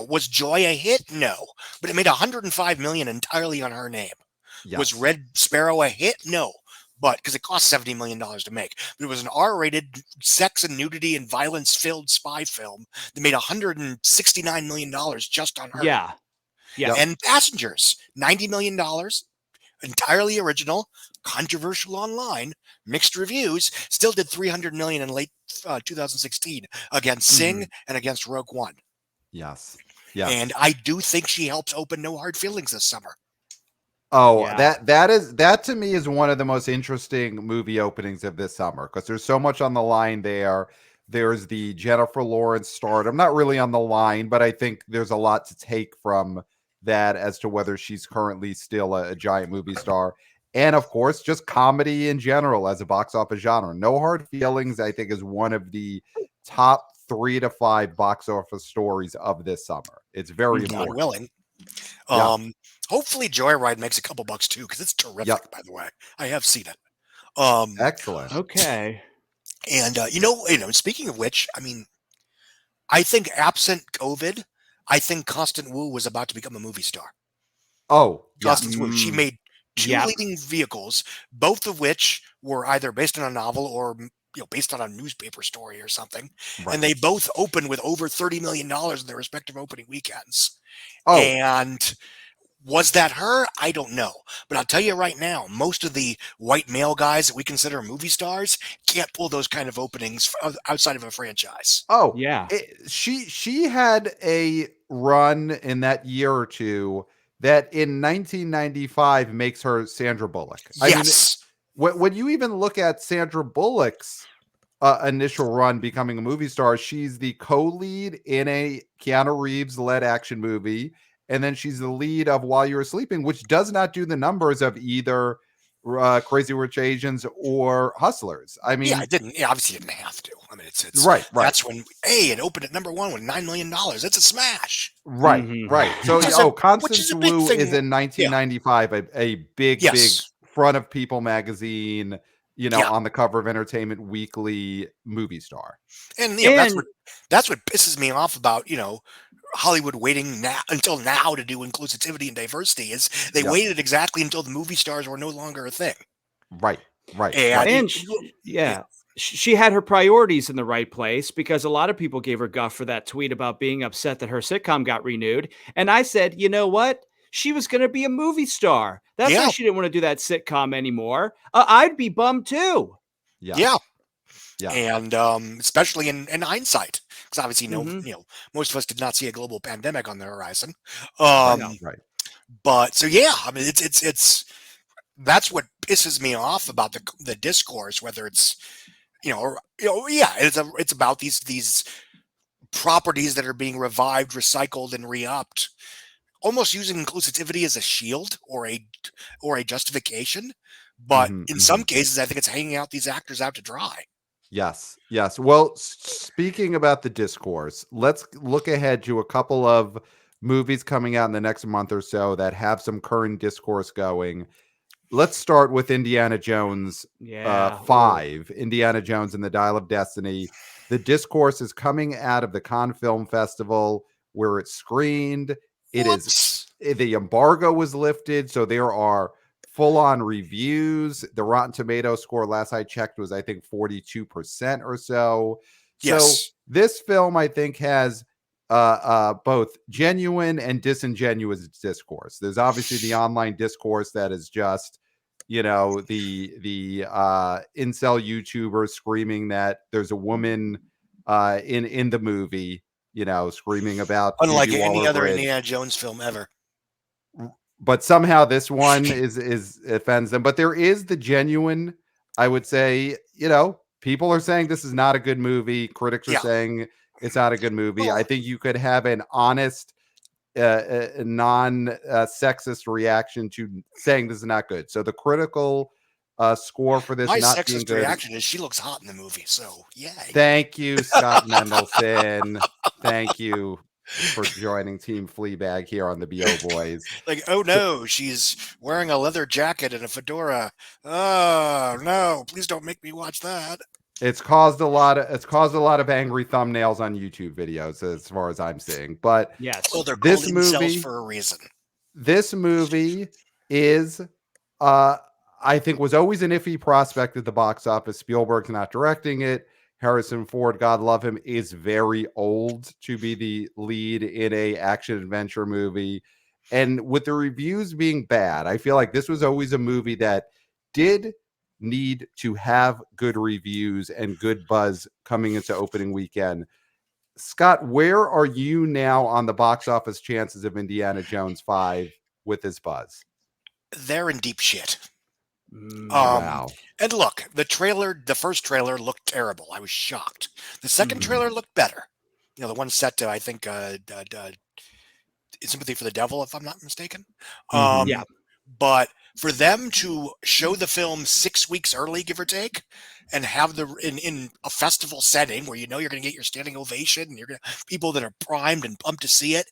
was Joy a hit? No. But it made $105 million entirely on her name. Yes. Was Red Sparrow a hit? No. But because it cost $70 million to make, but it was an R-rated sex and nudity and violence-filled spy film that made $169 million just on her. Yeah. Yeah. And Passengers, $90 million, entirely original, controversial online, mixed reviews, still did $300 million in late 2016 against Sing and against Rogue One. Yes. And I do think she helps open No Hard Feelings this summer. Oh, yeah. that to me is one of the most interesting movie openings of this summer because there's so much on the line there. There's the Jennifer Lawrence stardom, not really on the line, but I think there's a lot to take from that as to whether she's currently still a giant movie star. And of course, just comedy in general as a box office genre. No Hard Feelings, I think, is one of the top 3 to 5 box office stories of this summer. It's very important. God willing. Hopefully Joyride makes a couple bucks too, because it's terrific, by the way. I have seen it. Excellent. Okay. And speaking of which, I mean, I think absent COVID, I think Constant Wu was about to become a movie star. Oh, Constance Wu. She made 2 leading vehicles, both of which were either based on a novel or based on a newspaper story or something. Right. And they both opened with over $30 million in their respective opening weekends. Oh. And was that her? I don't know. But I'll tell you right now, most of the white male guys that we consider movie stars can't pull those kind of openings outside of a franchise. Oh, yeah. She had a run in that year or two that in 1995 makes her Sandra Bullock. Yes. I mean, when you even look at Sandra Bullock's initial run becoming a movie star, she's the co-lead in a Keanu Reeves-led action movie. And then she's the lead of While You Were Sleeping, which does not do the numbers of either Crazy Rich Asians or Hustlers. I mean, it didn't. Yeah, obviously, it didn't have to. I mean, it's right. That's when it opened at number 1 with $9 million. It's a smash. Right. So, Constance Wu is in 1995 a big front of People magazine. On the cover of Entertainment Weekly movie star. And that's what pisses me off about Hollywood waiting until now to do inclusivity and diversity is they waited exactly until the movie stars were no longer a thing. Right. And she had her priorities in the right place because a lot of people gave her guff for that tweet about being upset that her sitcom got renewed. And I said, you know what? She was going to be a movie star. That's why she didn't want to do that sitcom anymore. I'd be bummed too. Yeah. And especially in hindsight, because obviously, most of us did not see a global pandemic on the horizon. Right. But so I mean, it's that's what pisses me off about the discourse, whether it's it's about these properties that are being revived, recycled, and re-upped, almost using inclusivity as a shield or a justification. But in some cases, I think it's hanging out these actors out to dry. Yes. Well, speaking about the discourse, let's look ahead to a couple of movies coming out in the next month or so that have some current discourse going. Let's start with Indiana Jones 5, Indiana Jones and the Dial of Destiny. The discourse is coming out of the Cannes Film Festival where it's screened. The embargo was lifted, so there are full-on reviews. The Rotten Tomato score, last I checked, was I think 42% or so. So Yes. this film, I think, has both genuine and disingenuous discourse. There's obviously the online discourse that is just, you know, the incel YouTubers screaming that there's a woman in the movie, you know, screaming about Phoebe Unlike any other Waller-Bridge. Indiana Jones film ever. But somehow this one is offends them. But there is the genuine, I would say, you know, people are saying this is not a good movie. Critics are Yeah. saying it's not a good movie. Well, I think you could have an honest, non-sexist reaction to saying this is not good. So the critical score for this my not being sexist good. reaction is she looks hot in the movie. So, yay. Thank you, Scott Mendelson. Thank you for joining Team Fleabag here on the BO Boys. Like, oh no, she's wearing a leather jacket and a fedora. Oh no, please don't make me watch that. It's caused a lot of angry thumbnails on YouTube videos, as far as I'm seeing. But Yes. Well, they're this called movie incels for a reason. This movie is, I think, was always an iffy prospect at the box office. Spielberg's not directing it. Harrison Ford, God love him, is very old to be the lead in a action adventure movie. And with the reviews being bad, I feel like this was always a movie that did need to have good reviews and good buzz coming into opening weekend. Scott, where are you now on the box office chances of Indiana Jones 5 with this buzz? They're in deep shit. Wow. And look, the first trailer looked terrible. I was shocked. The second Mhm. trailer looked better. You know, the one set to, I think, Sympathy for the Devil, if I'm not mistaken. Mhm. Yeah. But for them to show the film 6 weeks early, give or take, and have in a festival setting where you know you're going to get your standing ovation, and you're going to people that are primed and pumped to see it,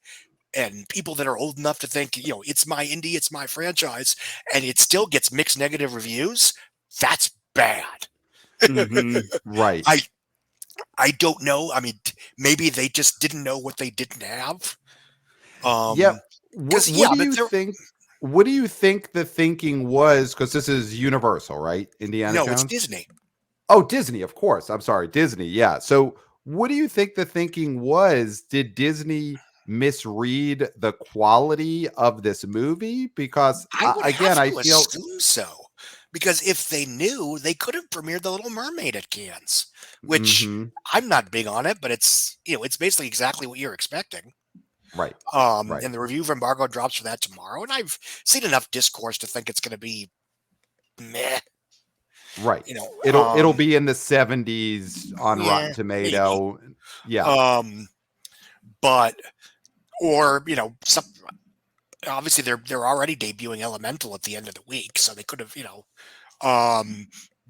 and people that are old enough to think, you know, it's my indie, it's my franchise, and it still gets mixed negative reviews. That's bad. Mhm. Right. I don't know. I mean, maybe they just didn't know what they didn't have. Yeah. What do you think? What do you think the thinking was? Because this is Universal, right? Indiana No, Jones. it's Disney. Oh, Disney, of course. I'm sorry, Disney. Yeah. So, what do you think the thinking was? Did Disney misread the quality of this movie? Because I would again, have I to feel. assume so. Because if they knew, they could have premiered The Little Mermaid at Cannes, which Mhm. I'm not big on it, but it's, you know, it's basically exactly what you're expecting. Right. Right. And the review for embargo drops for that tomorrow, and I've seen enough discourse to think it's going to be meh. Right. You know, It'll be in the 70s on yeah, Rotten maybe. Tomato. Yeah. But or you know, obviously they're already debuting Elemental at the end of the week, so they could have, you know,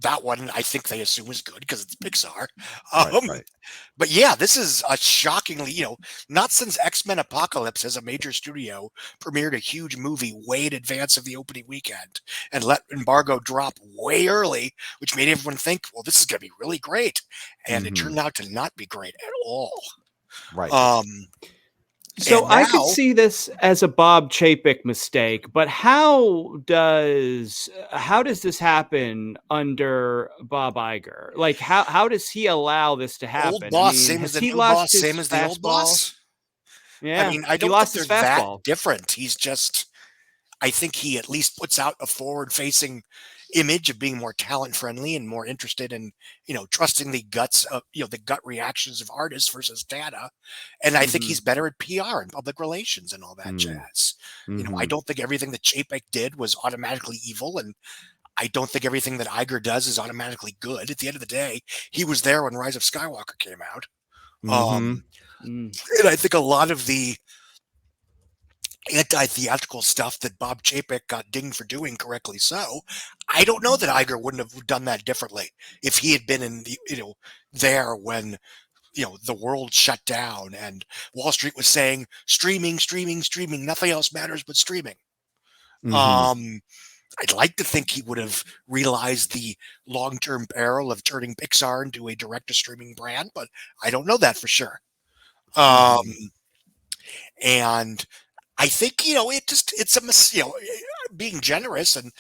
that one I think they assume is good because it's Pixar. Right. But yeah, this is a shockingly, you know, not since X-Men Apocalypse has a major studio premiered a huge movie way in advance of the opening weekend and let embargo drop way early, which made everyone think, well, this is going to be really great. And it Mhm. turned out to not be great at all. Right. So And I could now, see this as a Bob Chapek mistake, but how does this happen under Bob Iger? Like how does he allow this to old happen? I boss, mean, same as has the he new boss, lost same his as the old fastball? boss. I Yeah, mean, I he don't think lost they're his that fastball. different. He's just, I think he at least puts out a forward-facing image of being more talent-friendly and more interested in, you know, trusting the guts of, you know, the gut reactions of artists versus data. And I think Mhm. he's better at PR and public relations and all that Mm. jazz. You know, I Mhm. don't think everything that Chapek did was automatically evil, and I don't think everything that Iger does is automatically good. At the end of the day, he was there when Rise of Skywalker came out. Mhm. Mm. And I think a lot of the anti-theatrical stuff that Bob Chapek got dinged for doing, correctly so. I don't know that Iger wouldn't have done that differently if he had been in the, you know, there when, you know, the world shut down and Wall Street was saying streaming, streaming, streaming, nothing else matters but streaming. Mhm. I'd like to think he would have realized the long-term peril of turning Pixar into a direct-to-streaming brand, but I don't know that for sure. Mhm. And I think, you know, it's a you know, being generous and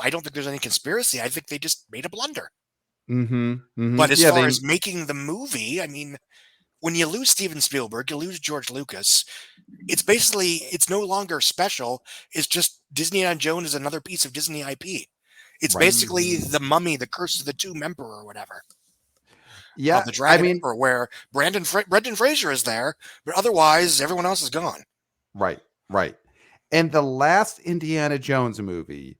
I don't think there's any conspiracy. I think they just made a blunder. Mm-hmm. But as Yeah, far as making the movie, I mean, when you lose Steven Spielberg, you lose George Lucas. It's no longer special. It's just Disney on Jones is another piece of Disney IP. It's Right. basically the Mummy, the Curse of the Tomb Emperor, or whatever. Yeah, Of the Dragon Emperor, where Brendan Fraser is there, but otherwise everyone else is gone. Right. And the last Indiana Jones movie,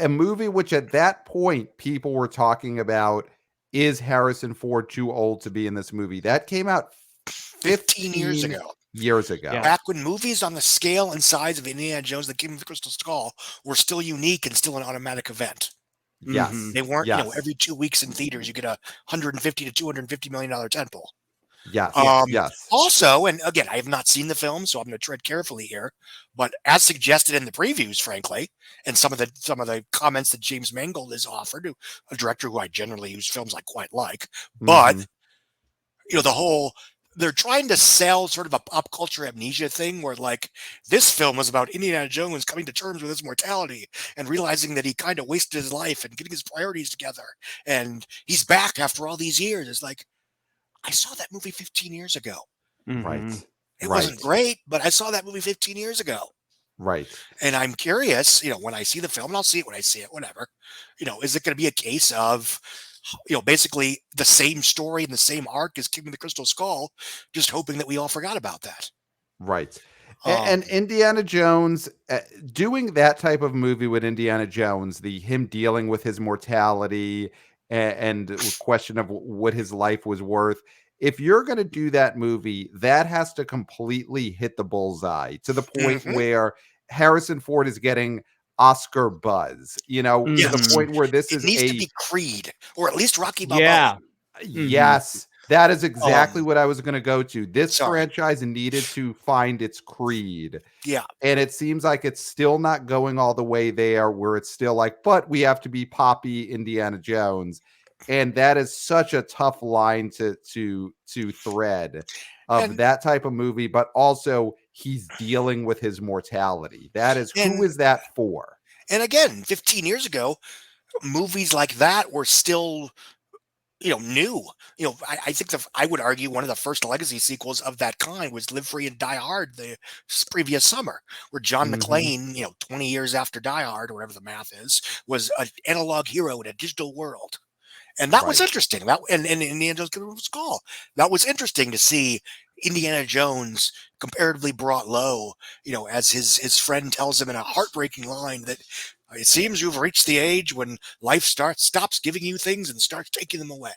a movie which at that point people were talking about, is Harrison Ford too old to be in this movie? That came out 15 years ago. Yeah. Back when movies on the scale and size of Indiana Jones, The Kingdom of the Crystal Skull, were still unique and still an automatic event. Yes. They weren't, yes. Every 2 weeks in theaters, you get a $150 to $250 million tentpole. Yes. Yes. Also, and again, I have not seen the film, so I'm going to tread carefully here. But as suggested in the previews, frankly, and some of the comments that James Mangold has offered, a director who I generally use films I quite like, but the whole they're trying to sell sort of a pop culture amnesia thing, where like this film was about Indiana Jones coming to terms with his mortality and realizing that he kind of wasted his life and getting his priorities together, and he's back after all these years. It's like, I saw that movie 15 years ago. Right. It wasn't great, but I saw that movie 15 years ago. Right. And I'm curious, when I see the film, and I'll see it when I see it, whatever, is it going to be a case of, basically the same story and the same arc as Kingdom of the Crystal Skull, just hoping that we all forgot about that. Right. And Indiana Jones, doing that type of movie with Indiana Jones, him dealing with his mortality and the question of what his life was worth. If you're going to do that movie, that has to completely hit the bullseye to the point where Harrison Ford is getting Oscar buzz, to the point where this needs to be Creed, or at least Rocky Balboa. Yes. That is exactly what I was going to go to. This franchise needed to find its Creed. Yeah. And it seems like it's still not going all the way there, where it's still like, but we have to be poppy Indiana Jones. And that is such a tough line to thread of that type of movie, but also he's dealing with his mortality. That is, who is that for? And again, 15 years ago, movies like that were still new. I think I would argue one of the first legacy sequels of that kind was Live Free and Die Hard the previous summer, where John McClane, 20 years after Die Hard, or whatever the math is, was an analog hero in a digital world. And that was interesting. That and Indiana Jones was cool. That was interesting to see Indiana Jones comparatively brought low, as his friend tells him in a heartbreaking line that it seems you've reached the age when life stops giving you things and starts taking them away.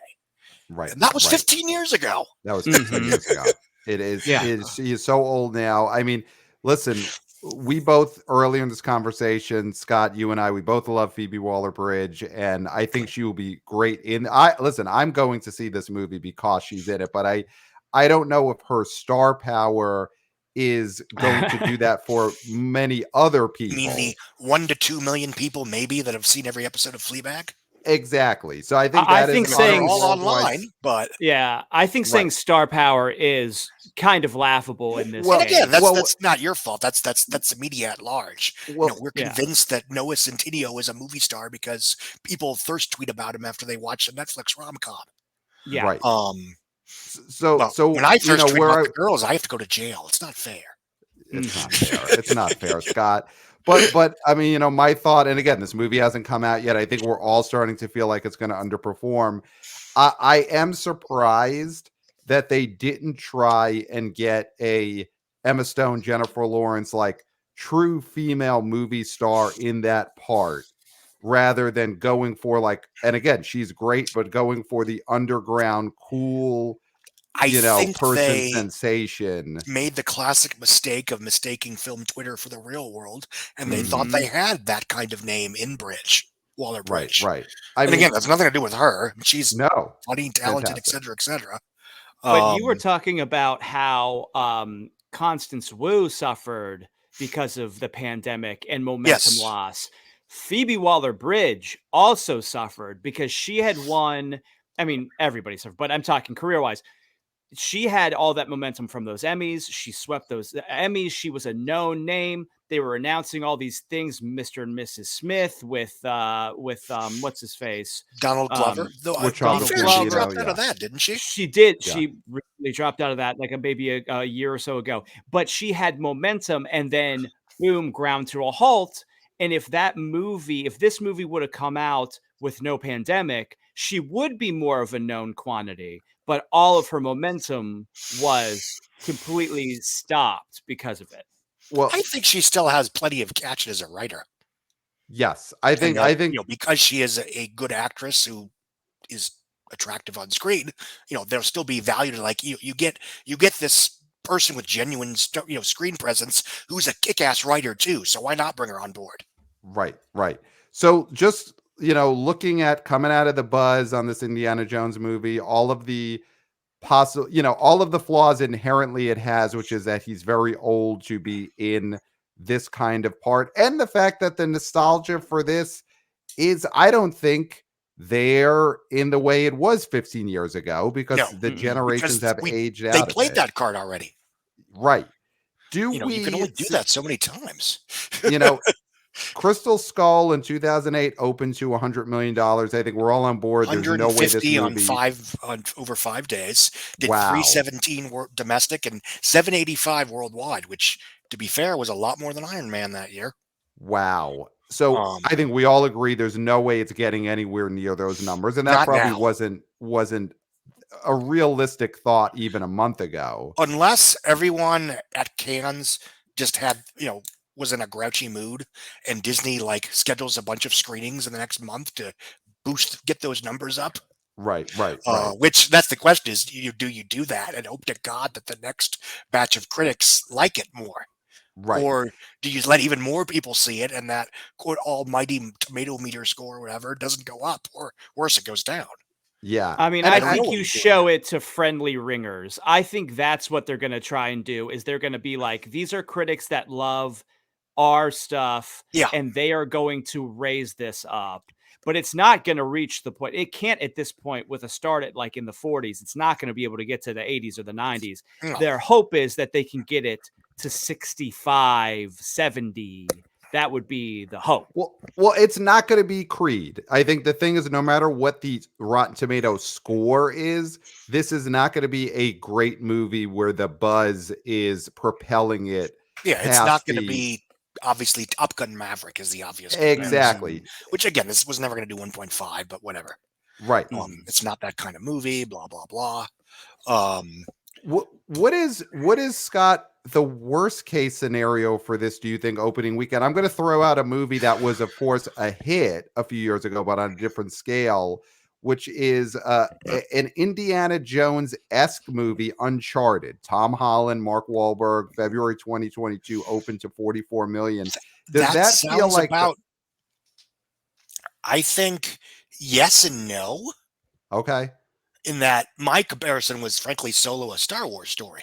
Right. And that was 15 years ago. That was 15 years ago. It is. He is so old now. I mean, listen, we both, earlier in this conversation, Scott, you and I, we both love Phoebe Waller-Bridge, and I think she will be great in. I'm going to see this movie because she's in it, but I don't know if her star power is going to do that for many other people. You mean the 1 to 2 million people maybe that have seen every episode of Fleabag? Exactly. So I think saying all online, but I think saying star power is kind of laughable in this. Well, again, that's not your fault. That's the media at large. Well, we're convinced that Noah Centineo is a movie star because people thirst tweet about him after they watch a Netflix rom-com. Yeah. Right. So when I first tweet about the girls, I have to go to jail. It's not fair. It's not fair. It's not fair, Scott. But I mean, my thought, and again, this movie hasn't come out yet. I think we're all starting to feel like it's going to underperform. I am surprised that they didn't try and get a Emma Stone, Jennifer Lawrence, like true female movie star in that part, rather than going for and again, she's great, but going for the underground cool, person sensation. Made the classic mistake of mistaking film Twitter for the real world, and they thought they had that kind of name in Waller-Bridge. Right. Again, that's nothing to do with her. She's funny, talented, fantastic. etc. But you were talking about how Constance Wu suffered because of the pandemic and momentum loss. Phoebe Waller-Bridge also suffered because she had won. I mean, everybody suffered, but I'm talking career-wise. she had all that momentum from those Emmys. She swept those Emmys. She was a known name. They were announcing all these things, Mr. and Mrs. Smith with what's his face, Donald Glover. Though, with to be Donald fair, she Glover. dropped out yeah. of that, didn't she? She did. Yeah. She really dropped out of that like maybe a year or so ago. But she had momentum, and then boom, ground to a halt. And if this movie would have come out with no pandemic, she would be more of a known quantity. But all of her momentum was completely stopped because of it. Well, I think she still has plenty of catch as a writer. yes, I think Because she is a good actress who is attractive on screen, there'll still be value to like you get this person with genuine screen presence who's a kick-ass writer too. So why not bring her on board? Right. So just looking at coming out of the buzz on this Indiana Jones movie, all of the possible, all of the flaws inherently it has, which is that he's very old to be in this kind of part, and the fact that the nostalgia for this is, I don't think there in the way it was 15 years ago, because No, the generations because have aged out. They of played it. that card already. Right. You can only do that so many times. Crystal Skull in 2008 opened to $100 million. I think we're all on board. There's no way this movie on over 5 days. Did Wow. 317 domestic and 785 worldwide, which, to be fair, was a lot more than Iron Man that year. Wow. So I think we all agree there's no way it's getting anywhere near those numbers, and that probably wasn't a realistic thought even a month ago. Unless everyone at Cannes just had, was in a grouchy mood, and Disney schedules a bunch of screenings in the next month to get those numbers up. Right. Which that's the question: is do you do that and hope to God that the next batch of critics like it more? Right. Or do you let even more people see it and that quote almighty tomato meter score or whatever doesn't go up, or worse, it goes down? Yeah. I mean, I think you show it to friendly ringers. I think that's what they're going to try and do, is they're going to be like, these are critics that love our stuff, and they are going to raise this up. But it's not going to reach the point. It can't at this point with a start at in the 40s. It's not going to be able to get to the 80s or the 90s. No. Their hope is that they can get it to 65, 70. That would be the hope. Well, it's not going to be Creed. I think the thing is, no matter what the Rotten Tomatoes score is, this is not going to be a great movie where the buzz is propelling it. Yeah, it's not going to be, obviously, Top Gun Maverick is the obvious comparison, exactly. Which, again, this was never going to do 1.5, but whatever. Right. It's not that kind of movie, blah, blah, blah. What is Scott, the worst case scenario for this, do you think, opening weekend? I'm going to throw out a movie that was, of course, a hit a few years ago, but on a different scale, which is an Indiana Jones-esque movie, Uncharted. Tom Holland, Mark Wahlberg, February 2022, opened to $44 million. Does that feel like I think yes and no. Okay. In that my comparison was, frankly, Solo, a Star Wars story.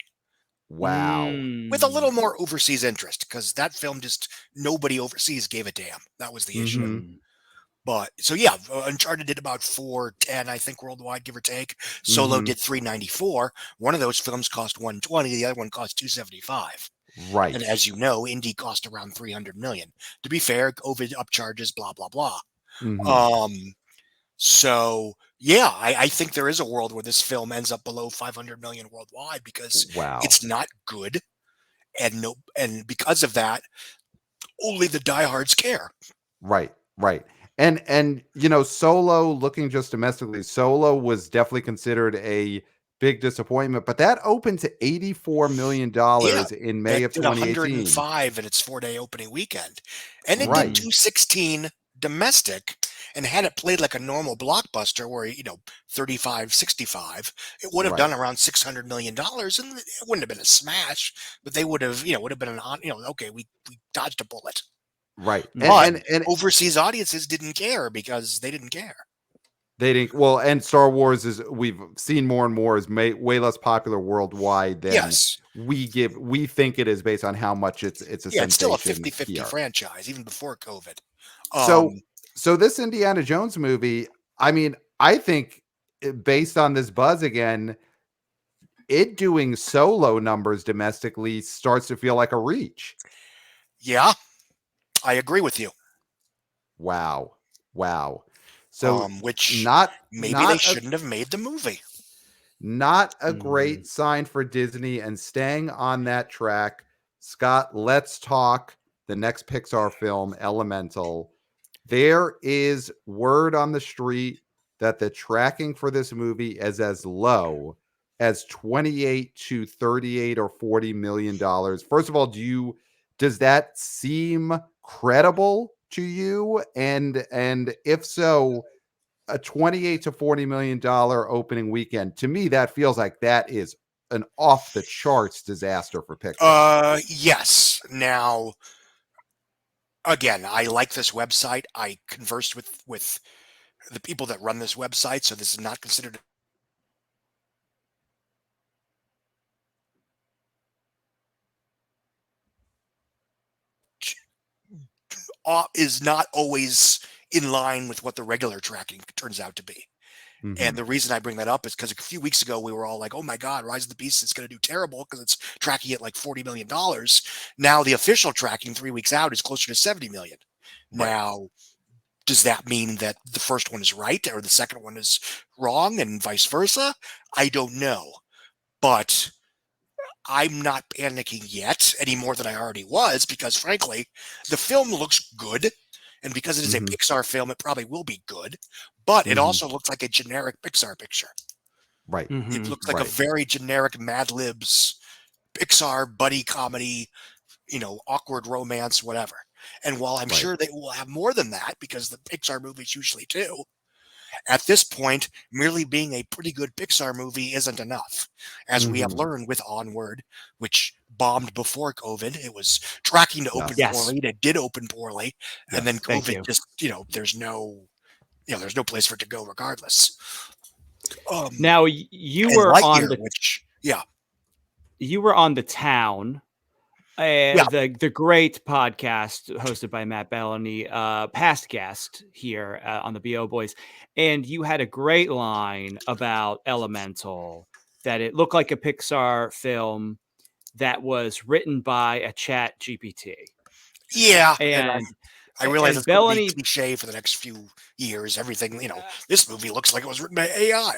Wow. With a little more overseas interest, because that film just nobody overseas gave a damn. That was the issue. But so yeah, Uncharted did about 410, I think, worldwide, give or take. Solo did 394. One of those films cost 120, the other one cost 275. Right. And as you know, Indy cost around 300 million. To be fair, COVID upcharges, blah blah blah. So yeah, I think there is a world where this film ends up below 500 million worldwide because it's not good, and because of that, only the diehards care. Right. And Solo, looking just domestically, Solo was definitely considered a big disappointment, but that opened to $84 million in May of 2018. 105 in its 4-day opening weekend, and it did 216 domestic. And had it played like a normal blockbuster where, 35, 65, it would have done around $600 million, and it wouldn't have been a smash, but they would have, would have been okay, we dodged a bullet. Right. And overseas audiences didn't care because they didn't care. They didn't. Well, and Star Wars we've seen more and more, is way less popular worldwide than we think it is based on how much it's a sensation. It's still a 50-50 franchise, even before COVID. So this Indiana Jones movie, I mean, I think based on this buzz again, it doing solo numbers domestically starts to feel like a reach. Yeah, I agree with you. Wow. So Which maybe they not a shouldn't have made the movie. not a great sign for Disney. And staying on that track, Scott, let's talk the next Pixar film, Elemental. There is word on the street that the tracking for this movie is as low as 28 to 38 or 40 million dollars. First of all, does that seem credible to you? And if so, a 28 to 40 million dollar opening weekend, to me that feels like that is an off the charts disaster for Pixar. Yes. Now, again, I like this website. I conversed with the people that run this website, so this is not considered is not always in line with what the regular tracking turns out to be. And the reason I bring that up is because a few weeks ago we were all like, oh my God, Rise of the Beast is going to do terrible because it's tracking at like $40 million. Now the official tracking 3 weeks out is closer to 70 million. Right. Now, does that mean that the first one is right or the second one is wrong and vice versa? I don't know. But I'm not panicking yet any more than I already was because, frankly, the film looks good. And because it is a Pixar film, it probably will be good. But it also looks like a generic Pixar picture. Right. It looks like a very generic Mad Libs Pixar buddy comedy, awkward romance, whatever. And while I'm sure they will have more than that, because the Pixar movies usually do, at this point, merely being a pretty good Pixar movie isn't enough. As we have learned with Onward, which bombed before COVID, it was tracking to open poorly. It did open poorly. And then COVID just, there's no place for it to go regardless. Now you were on you were on The Town, the great podcast hosted by Matt Bellany, past guest here on the BO Boys, and you had a great line about Elemental, that it looked like a Pixar film that was written by a Chat GPT. Yeah, and I realize it's going to be cliche for the next few years. Everything, this movie looks like it was written by AI.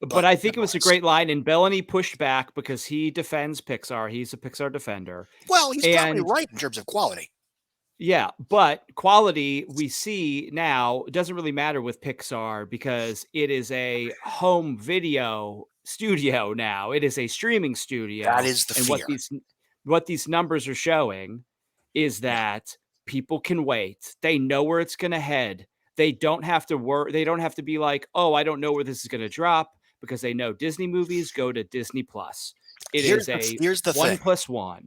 But I think it was a great line, and Bellany pushed back because he defends Pixar. He's a Pixar defender. Well, he's probably right in terms of quality. Yeah, but quality we see now doesn't really matter with Pixar because it is a home video studio now. It is a streaming studio. That is the fear. What these numbers are showing is that people can wait. They know where it's going to head. They don't have to work. They don't have to be like, oh, I don't know where this is going to drop, because they know Disney movies go to Disney Plus. Here's the 1+1.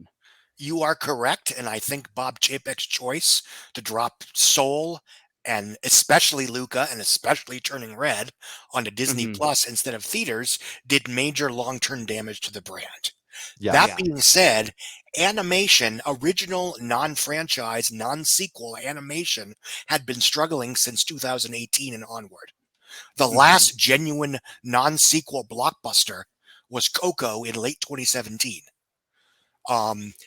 You are correct, and I think Bob Chapek's choice to drop Soul and especially Luca and especially Turning Red onto Disney Plus instead of theaters did major long-term damage to the brand. That being said, animation, original, non-franchise, non-sequel animation had been struggling since 2018 and onward. The last genuine non-sequel blockbuster was Coco in late 2017.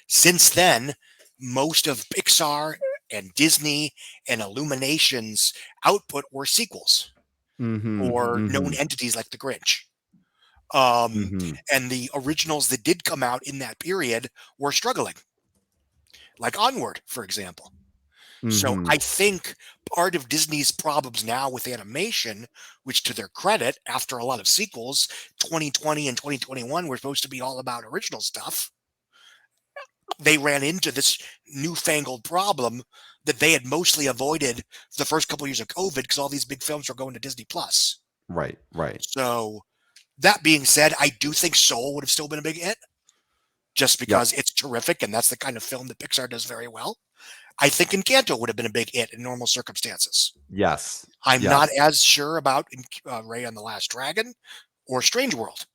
Since then, most of Pixar and Disney and Illumination's output were sequels or known entities like The Grinch. And the originals that did come out in that period were struggling, like Onward, for example. So I think part of Disney's problems now with animation, which to their credit, after a lot of sequels, 2020 and 2021 were supposed to be all about original stuff. They ran into this newfangled problem that they had mostly avoided the first couple of years of COVID because all these big films were going to Disney Plus. Right. So that being said, I do think Soul would have still been a big hit just because it's terrific and that's the kind of film that Pixar does very well. I think Encanto would have been a big hit in normal circumstances. Yes. I'm not as sure about Ray and the Last Dragon or Strange World.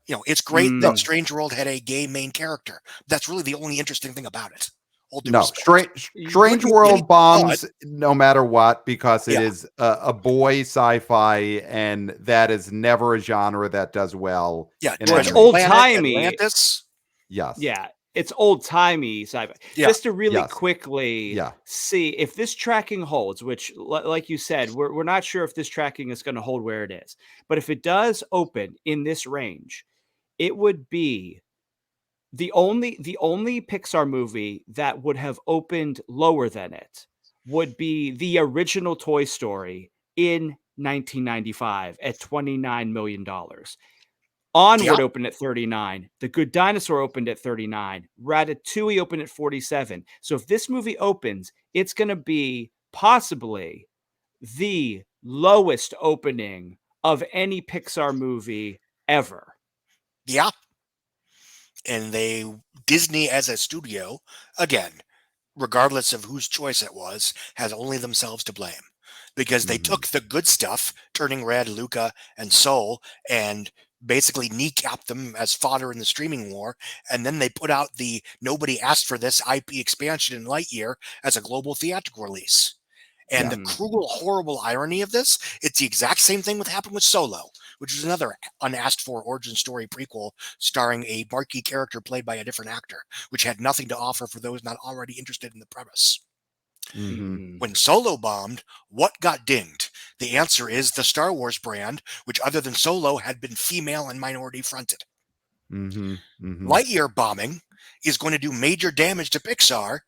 It's great that Strange World had a gay main character. That's really the only interesting thing about it. All due No, respect. Strange World bombs no matter what, because it is a boy sci-fi, and that is never a genre that does well. Yeah, Well, it's Treasure old Planet, timey. Atlantis. Yes. Yeah, it's old timey sci-fi. Yeah. Just to really quickly Yeah. see if this tracking holds, which, like you said, we're not sure if this tracking is going to hold where it is. But if it does open in this range, it would be the only Pixar movie that would have opened lower than it would be the original Toy Story in 1995 at $29 million. Onward opened at 39. The Good Dinosaur opened at 39. Ratatouille opened at 47. So if this movie opens, it's going to be possibly the lowest opening of any Pixar movie ever. Yeah. And Disney as a studio, again, regardless of whose choice it was, has only themselves to blame. Because they took the good stuff, Turning Red, Luca, and Soul, and basically kneecapped them as fodder in the streaming war, and then they put out the nobody asked for this IP expansion in Lightyear as a global theatrical release. And the cruel, horrible irony of this, it's the exact same thing that happened with Solo, which is another unasked for origin story prequel starring a marquee character played by a different actor, which had nothing to offer for those not already interested in the premise. When Solo bombed, what got dinged? The answer is the Star Wars brand, which other than Solo had been female and minority fronted. Lightyear bombing is going to do major damage to Pixar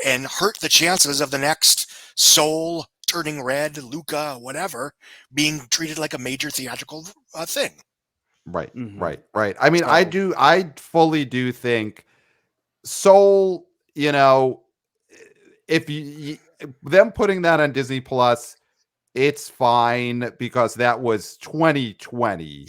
and hurt the chances of the next Soul, Turning Red, Luca, whatever, being treated like a major theatrical thing. Right. I mean, I fully do think Soul, if them putting that on Disney Plus, it's fine because that was 2020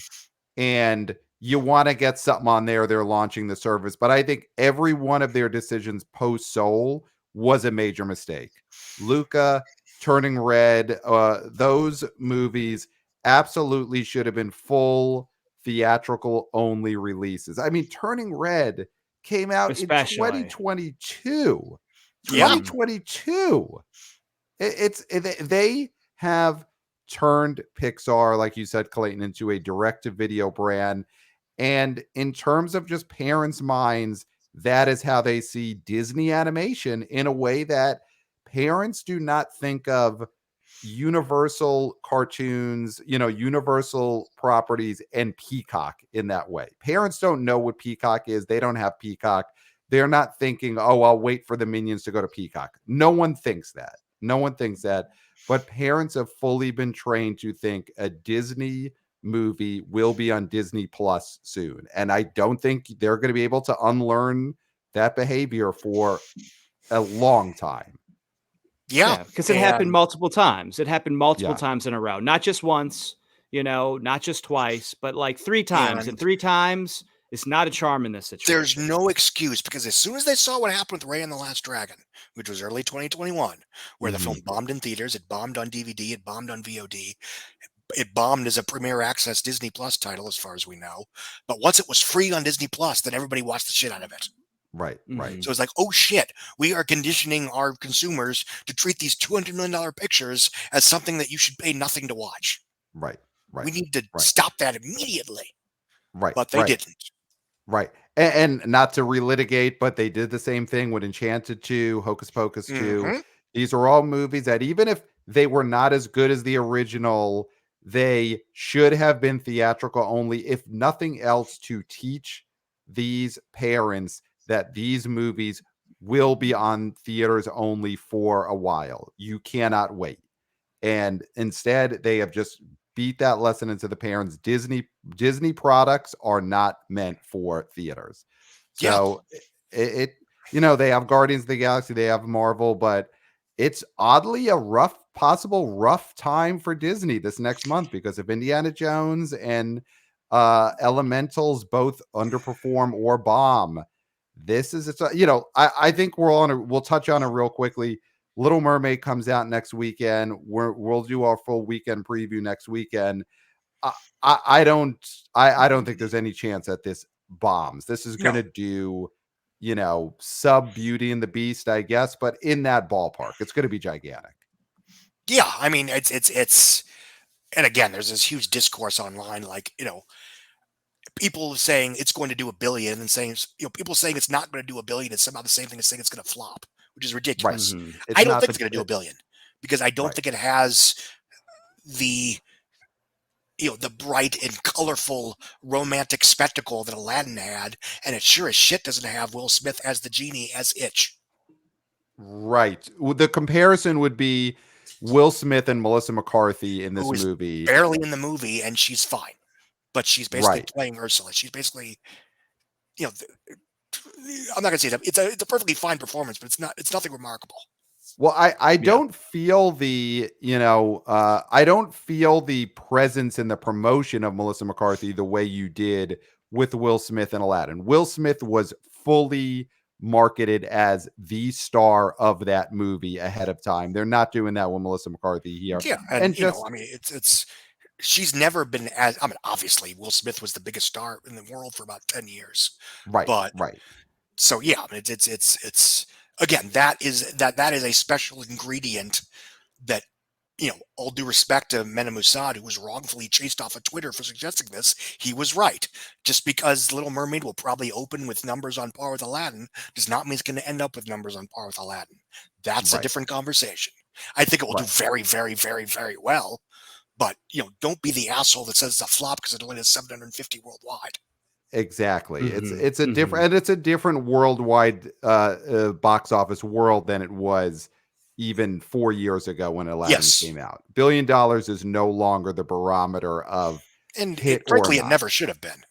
and you want to get something on there. They're launching the service, but I think every one of their decisions post Soul was a major mistake. Luca, Turning Red, those movies absolutely should have been full theatrical only releases. I mean, Turning Red came out in 2022. 2022. They have turned Pixar, like you said, Clayton, into a direct-to-video brand. And in terms of just parents' minds, that is how they see Disney animation in a way that parents do not think of Universal cartoons, Universal properties and Peacock in that way. Parents don't know what Peacock is. They don't have Peacock. They're not thinking, oh, I'll wait for the Minions to go to Peacock. No one thinks that. But parents have fully been trained to think a Disney movie will be on Disney Plus soon. And I don't think they're going to be able to unlearn that behavior for a long time. Yeah, because it happened multiple times. It happened multiple times in a row, not just once, not just twice, but like 3 times. And 3 times is not a charm in this situation. There's no excuse, because as soon as they saw what happened with Raya and the Last Dragon, which was early 2021, where the film bombed in theaters, it bombed on DVD, it bombed on VOD, it bombed as a Premier Access Disney Plus title, as far as we know. But once it was free on Disney Plus, then everybody watched the shit out of it. Right. So it's like, oh shit, we are conditioning our consumers to treat these $200 million pictures as something that you should pay nothing to watch. Right. We need to stop that immediately. Right. But they didn't. Right. And not to relitigate, but they did the same thing with Enchanted 2, Hocus Pocus 2. These are all movies that even if they were not as good as the original, they should have been theatrical only, if nothing else, to teach these parents that these movies will be on theaters only for a while. You cannot wait. And instead, they have just beat that lesson into the parents. Disney products are not meant for theaters. So they have Guardians of the Galaxy, they have Marvel, but it's oddly a possible rough time for Disney this next month, because if Indiana Jones and Elementals both underperform or bomb, I think we'll touch on it real quickly. Little Mermaid comes out next weekend. We'll do our full weekend preview next weekend. I don't think there's any chance that this bombs. This is going to do, sub Beauty and the Beast, I guess, but in that ballpark. It's going to be gigantic. Yeah, I mean, it's, and again, there's this huge discourse online, like, people saying it's going to do $1 billion and saying, people saying it's not going to do $1 billion is somehow the same thing as saying it's going to flop, which is Right. ridiculous. It's I don't not think it's going to do $1 billion because I don't Right. think it has the, the bright and colorful romantic spectacle that Aladdin had, and it sure as shit doesn't have Will Smith as the genie as Itch. Right. The comparison would be Will Smith and Melissa McCarthy in this Who is movie. barely in the movie, and she's fine, but she's basically Right. playing Ursula. She's basically, I'm not gonna say that it's a perfectly fine performance, but it's nothing remarkable. Well, I don't feel the, I don't feel the presence and the promotion of Melissa McCarthy the way you did with Will Smith and Aladdin. Will Smith was fully marketed as the star of that movie ahead of time. They're not doing that with Melissa McCarthy here. Yeah, and I mean, it's she's never been as, I mean, obviously Will Smith was the biggest star in the world for about 10 years. Right. But right. So yeah, I mean, it's again, that is a special ingredient that, all due respect to Mena Mossad, who was wrongfully chased off of Twitter for suggesting this, he was right. Just because Little Mermaid will probably open with numbers on par with Aladdin does not mean it's going to end up with numbers on par with Aladdin. That's a different conversation. I think it will do very, very, very, very well. But, don't be the asshole that says it's a flop because it only has 750 worldwide. Exactly. It's a different, and it's a different worldwide box office world than it was even 4 years ago when Aladdin came out. $1 billion is no longer the barometer of hit frankly, or not. It never should have been.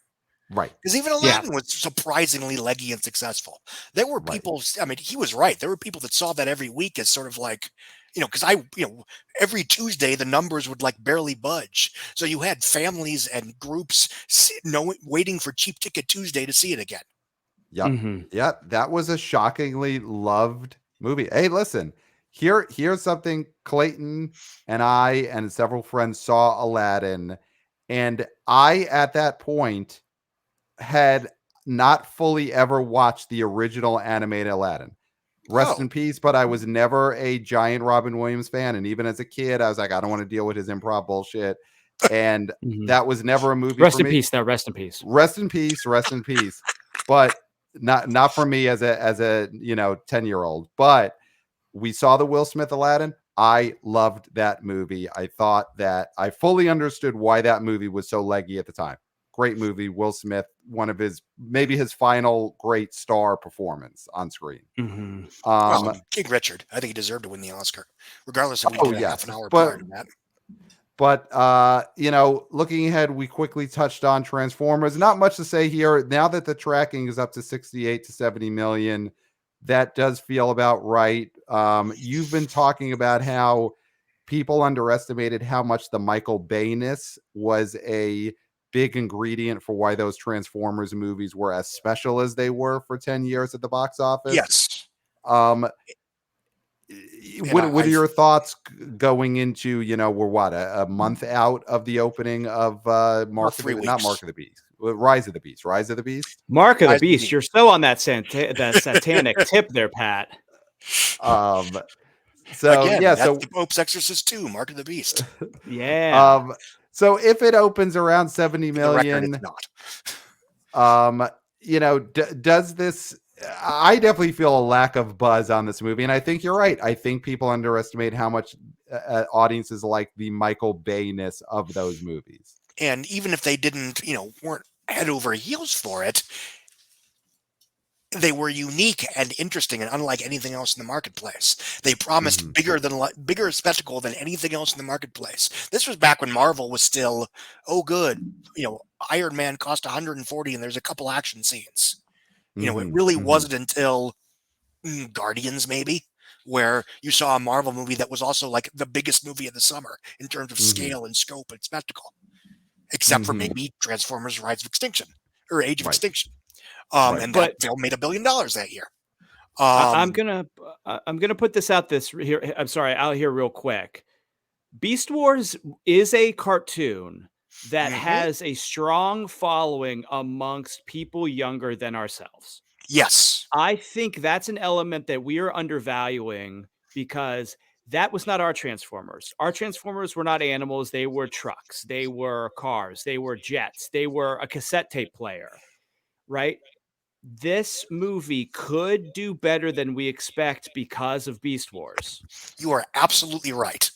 Right. Because even Aladdin was surprisingly leggy and successful. There were people, I mean, he was right. There were people that saw that every week as sort of like, because every Tuesday the numbers would like barely budge. So you had families and groups waiting for Cheap Ticket Tuesday to see it again. Yep. Yep. That was a shockingly loved movie. Hey, listen, here's something. Clayton and I and several friends saw Aladdin, and I, at that point, had not fully ever watched the original animated Aladdin. Rest in peace, but I was never a giant Robin Williams fan. And even as a kid, I was like, I don't want to deal with his improv bullshit. And that was never a movie rest for in me. Peace, though. Rest in peace. Rest in peace. Rest in peace. But not for me as a 10-year-old. But we saw the Will Smith Aladdin. I loved that movie. I thought that I fully understood why that movie was so leggy at the time. Great movie. Will Smith, one of maybe his final great star performance on screen. Well, King Richard, I think he deserved to win the Oscar, regardless of we did a half an hour prior to that. But looking ahead, we quickly touched on Transformers. Not much to say here. Now that the tracking is up to 68 to 70 million, that does feel about right. You've been talking about how people underestimated how much the Michael Bay-ness was a big ingredient for why those Transformers movies were as special as they were for 10 years at the box office. Yes. What are your thoughts going into, we're a month out of the opening of Mark of the Beast, Rise of the Beast. Mark of the Beast. You're so on that satanic tip there, Pat. So again, yeah, that's the Pope's Exorcist 2, Mark of the Beast. Yeah. So if it opens around 70 million, the record, it's not. Does this? I definitely feel a lack of buzz on this movie, and I think you're right. I think people underestimate how much audiences like the Michael Bay-ness of those movies. And even if they didn't, weren't head over heels for it, they were unique and interesting and unlike anything else in the marketplace. They promised bigger spectacle than anything else in the marketplace. This was back when Marvel was still, Iron Man cost 140 and there's a couple action scenes. It really wasn't until Guardians, maybe, where you saw a Marvel movie that was also like the biggest movie of the summer in terms of scale and scope and spectacle, except for maybe Transformers: Rise of Extinction or Age of Extinction. And that film made $1 billion that year. I'm gonna put this out here real quick. Beast Wars is a cartoon that has a strong following amongst people younger than ourselves. Yes. I think that's an element that we are undervaluing because that was not our Transformers. Our Transformers were not animals. They were trucks. They were cars. They were jets. They were a cassette tape player, right? This movie could do better than we expect because of Beast Wars. You are absolutely right.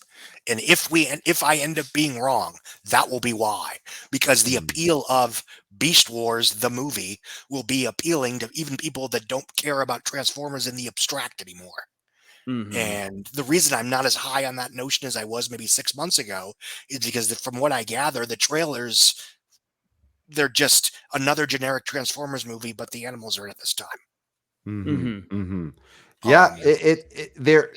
And if I end up being wrong, that will be why. Because the appeal of Beast Wars, the movie, will be appealing to even people that don't care about Transformers in the abstract anymore. And the reason I'm not as high on that notion as I was maybe 6 months ago is because from what I gather, the trailers, they're just another generic Transformers movie, but the animals are in it this time. Yeah, there.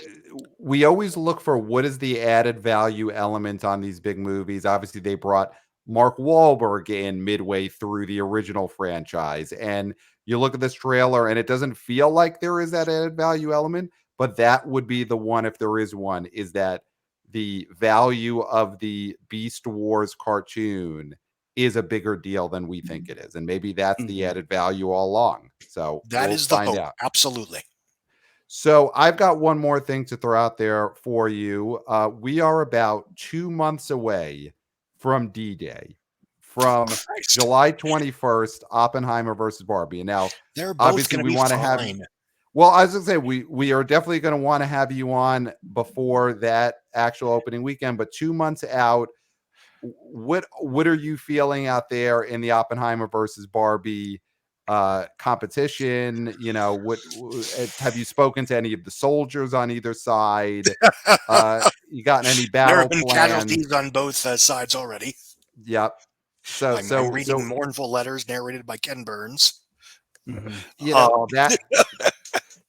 We always look for what is the added value element on these big movies. Obviously, they brought Mark Wahlberg in midway through the original franchise, and you look at this trailer, and it doesn't feel like there is that added value element. But that would be the one, if there is one, is that the value of the Beast Wars cartoon is a bigger deal than we think it is, and maybe that's the added value all along. So That we'll is the find hope. out. Absolutely. So I've got one more thing to throw out there for you. We are about 2 months away from D-Day, from Christ. July 21st, Oppenheimer versus Barbie. And now, They're both obviously, going to we be want to have. fine. Well, I was going to say we are definitely going to want to have you on before that actual opening weekend, but 2 months out, what are you feeling out there in the Oppenheimer versus Barbie competition? You know, what have you spoken to any of the soldiers on either side? You gotten any There battle have been plans? casualties on both sides already. Yep. I'm reading mournful letters narrated by Ken Burns. You know, that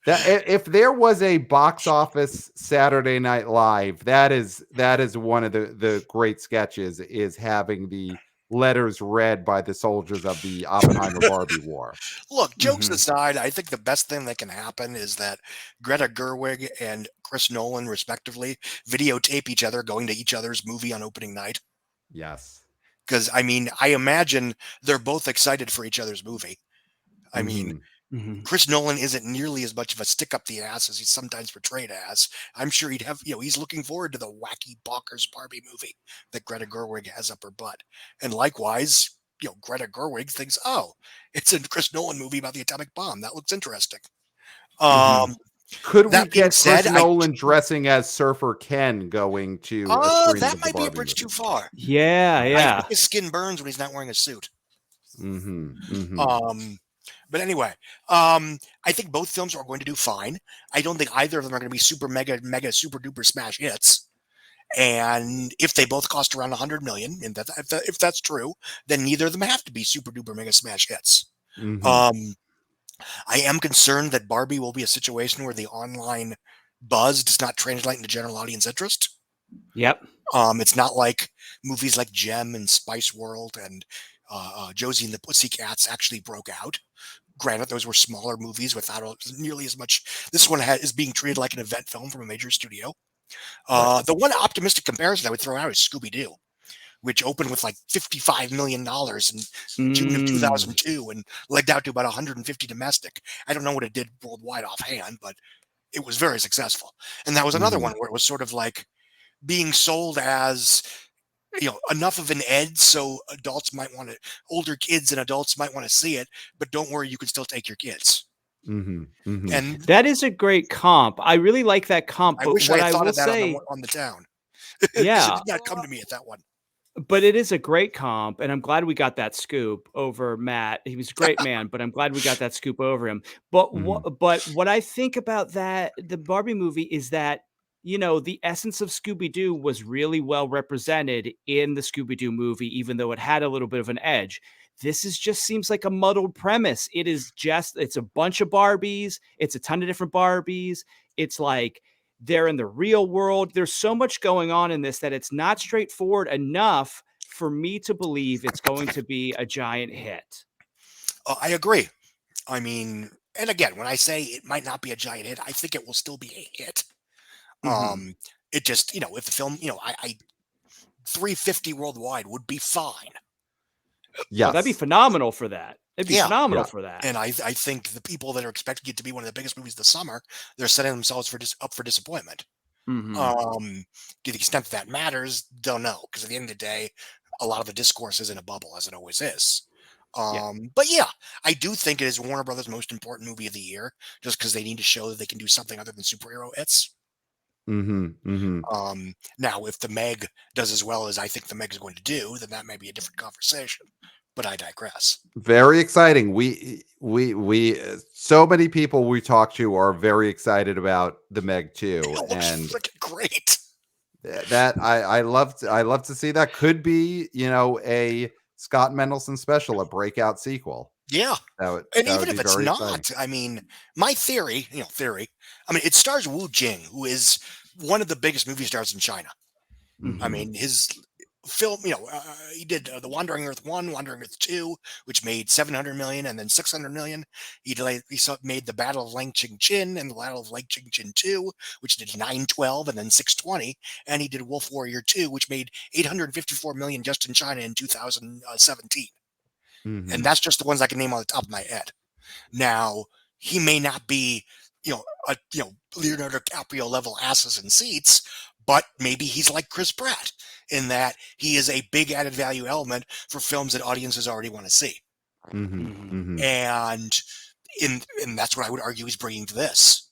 if there was a box office Saturday Night Live, that is one of the great sketches, is having the letters read by the soldiers of the Oppenheimer Barbie war. Look, jokes aside, I think the best thing that can happen is that Greta Gerwig and Chris Nolan, respectively, videotape each other going to each other's movie on opening night. Yes. Because, I mean, I imagine they're both excited for each other's movie. I mean, Chris Nolan isn't nearly as much of a stick up the ass as he's sometimes portrayed as. I'm sure he's looking forward to the wacky bonkers Barbie movie that Greta Gerwig has up her butt. And likewise, Greta Gerwig thinks, oh, it's a Chris Nolan movie about the atomic bomb. That looks interesting. Could we That being get said, Chris Nolan dressing as Surfer Ken going to a screening that of the might be a Barbie bridge movie? too far. Yeah, yeah. I think his skin burns when he's not wearing a suit. But anyway, I think both films are going to do fine. I don't think either of them are going to be super mega super duper smash hits. And if they both cost around $100 million, and if that's true, then neither of them have to be super duper mega smash hits. I am concerned that Barbie will be a situation where the online buzz does not translate into general audience interest. Yep. It's not like movies like Gem and Spice World and Josie and the Pussycats actually broke out. Granted, those were smaller movies without nearly as much. This one is being treated like an event film from a major studio. The one optimistic comparison I would throw out is Scooby-Doo, which opened with like $55 million in June of 2002 and legged out to about 150 domestic. I don't know what it did worldwide offhand, but it was very successful. And that was another one where it was sort of like being sold as enough of an edge so older kids and adults might want to see it, but don't worry, you can still take your kids. And that is a great comp. I really like that comp. I But wish what I had I thought will of that say, on the town. Yeah, It did not come to me at that one. But it is a great comp, and I'm glad we got that scoop over Matt. He was a great man, but I'm glad we got that scoop over him. But what I think about the Barbie movie is that, the essence of Scooby-Doo was really well represented in the Scooby-Doo movie, even though it had a little bit of an edge. This just seems like a muddled premise. It's a bunch of Barbies. It's a ton of different Barbies. It's like they're in the real world. There's so much going on in this that it's not straightforward enough for me to believe it's going to be a giant hit. I agree. I mean, and again, when I say it might not be a giant hit, I think it will still be a hit. It just, if the film, I 350 worldwide would be fine. Yeah, that'd be phenomenal for that. It'd be Yeah. phenomenal for that. And I think the people that are expecting it to be one of the biggest movies of the summer, they're setting themselves up for disappointment. Mhm. To the extent that matters, don't know, because at the end of the day, a lot of the discourse is in a bubble, as it always is. Yeah. But yeah, I do think it is Warner Brothers' most important movie of the year, just because they need to show that they can do something other than superhero hits. Now, if the Meg does as well as I think the Meg is going to do, then that may be a different conversation. But I digress. Very exciting. So many people we talk to are very excited about the Meg 2, It looks and freaking great. that I love to see. That could be, a Scott Mendelson special, a breakout sequel. Yeah. That And would even be if it's very not, exciting. I mean, my theory, I mean, it stars Wu Jing, who is one of the biggest movie stars in China. I Mhm. mean, his film, he did The Wandering Earth 1, Wandering Earth 2, which made 700 million and then 600 million. Made The Battle of Lang Ching Chin and The Battle of Lang Ching Chin 2, which did 912 and then 620. And he did Wolf Warrior 2, which made 854 million just in China in 2017. And Mhm. that's just the ones I can name on the top of my head. Now, he may not be, Leonardo DiCaprio level asses and seats, but maybe he's like Chris Pratt in that he is a big added value element for films that audiences already want to see. Mhm. Mhm. And and that's what I would argue he's bringing to this.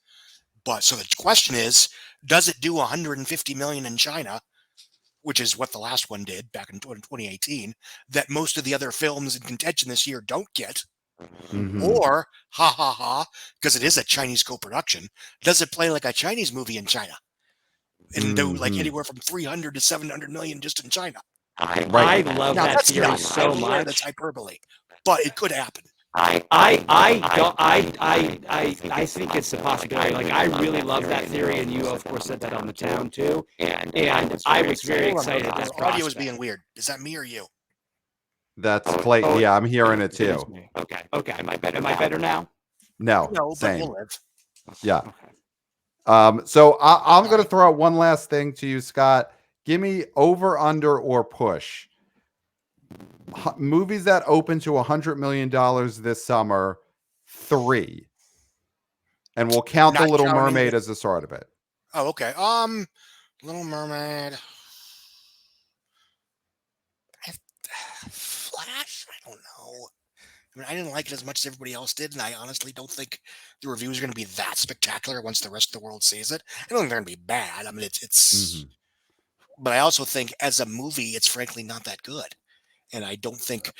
But so the question is, does it do 150 million in China, which is what the last one did back in 2018, that most of the other films in contention this year don't get? Mhm. Or, ha ha ha, because it is a Chinese co-production, does it play like a Chinese movie in China and do like Mhm. anywhere from 300 to 700 million just in China? I Right. love Now that that's theory nuts. so I'm aware that's much. hyperbole, but it could happen. I think it's a possibility. Like, I really love that theory, and you of course said that on the town too. And I was very Hold on, excited at this the audio is prospect. being weird. Is that me or you? That's Clayton. Yeah, I'm hearing it It is too. me. Okay. Am I better now? No, No, but same. you'll live. Yeah. Okay. So I'm going to Alright. throw out one last thing to you, Scott. Give me over, under, or push. Movies that open to $100 million this summer, 3. And we'll count The Not Little counting Mermaid the. as the start of it. Oh, okay. Little Mermaid. Flash. I don't know. I mean, I didn't like it as much as everybody else did, and I honestly don't think the reviews are going to be that spectacular once the rest of the world sees it. I don't think they're going to be bad. I mean, it's. Mhm. But I also think as a movie, it's frankly not that good, and I don't think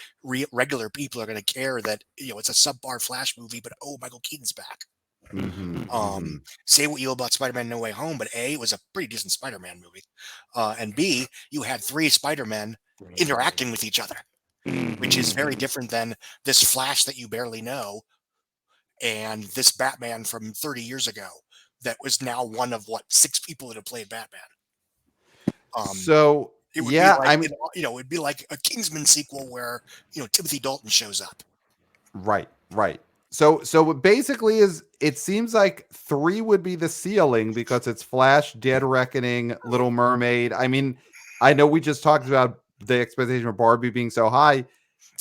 regular people are going to care that it's a subpar Flash movie, but oh, Michael Keaton's back. Mhm. Mhm. Say what you will about Spider-Man No Way Home, but A, it was a pretty decent Spider-Man movie, and B, you had 3 Spider-Men interacting with each other, which is very different than this Flash that you barely know and this Batman from 30 years ago that was now one of 6 people that have played Batman. So, It would be yeah, like I mean, it'd be like a Kingsman sequel where Timothy Dalton shows up. right, right. So it basically is, it seems like 3 would be the ceiling because it's Flash, Dead Reckoning, Little Mermaid. I mean, I know we just talked about the expectation of Barbie being so high.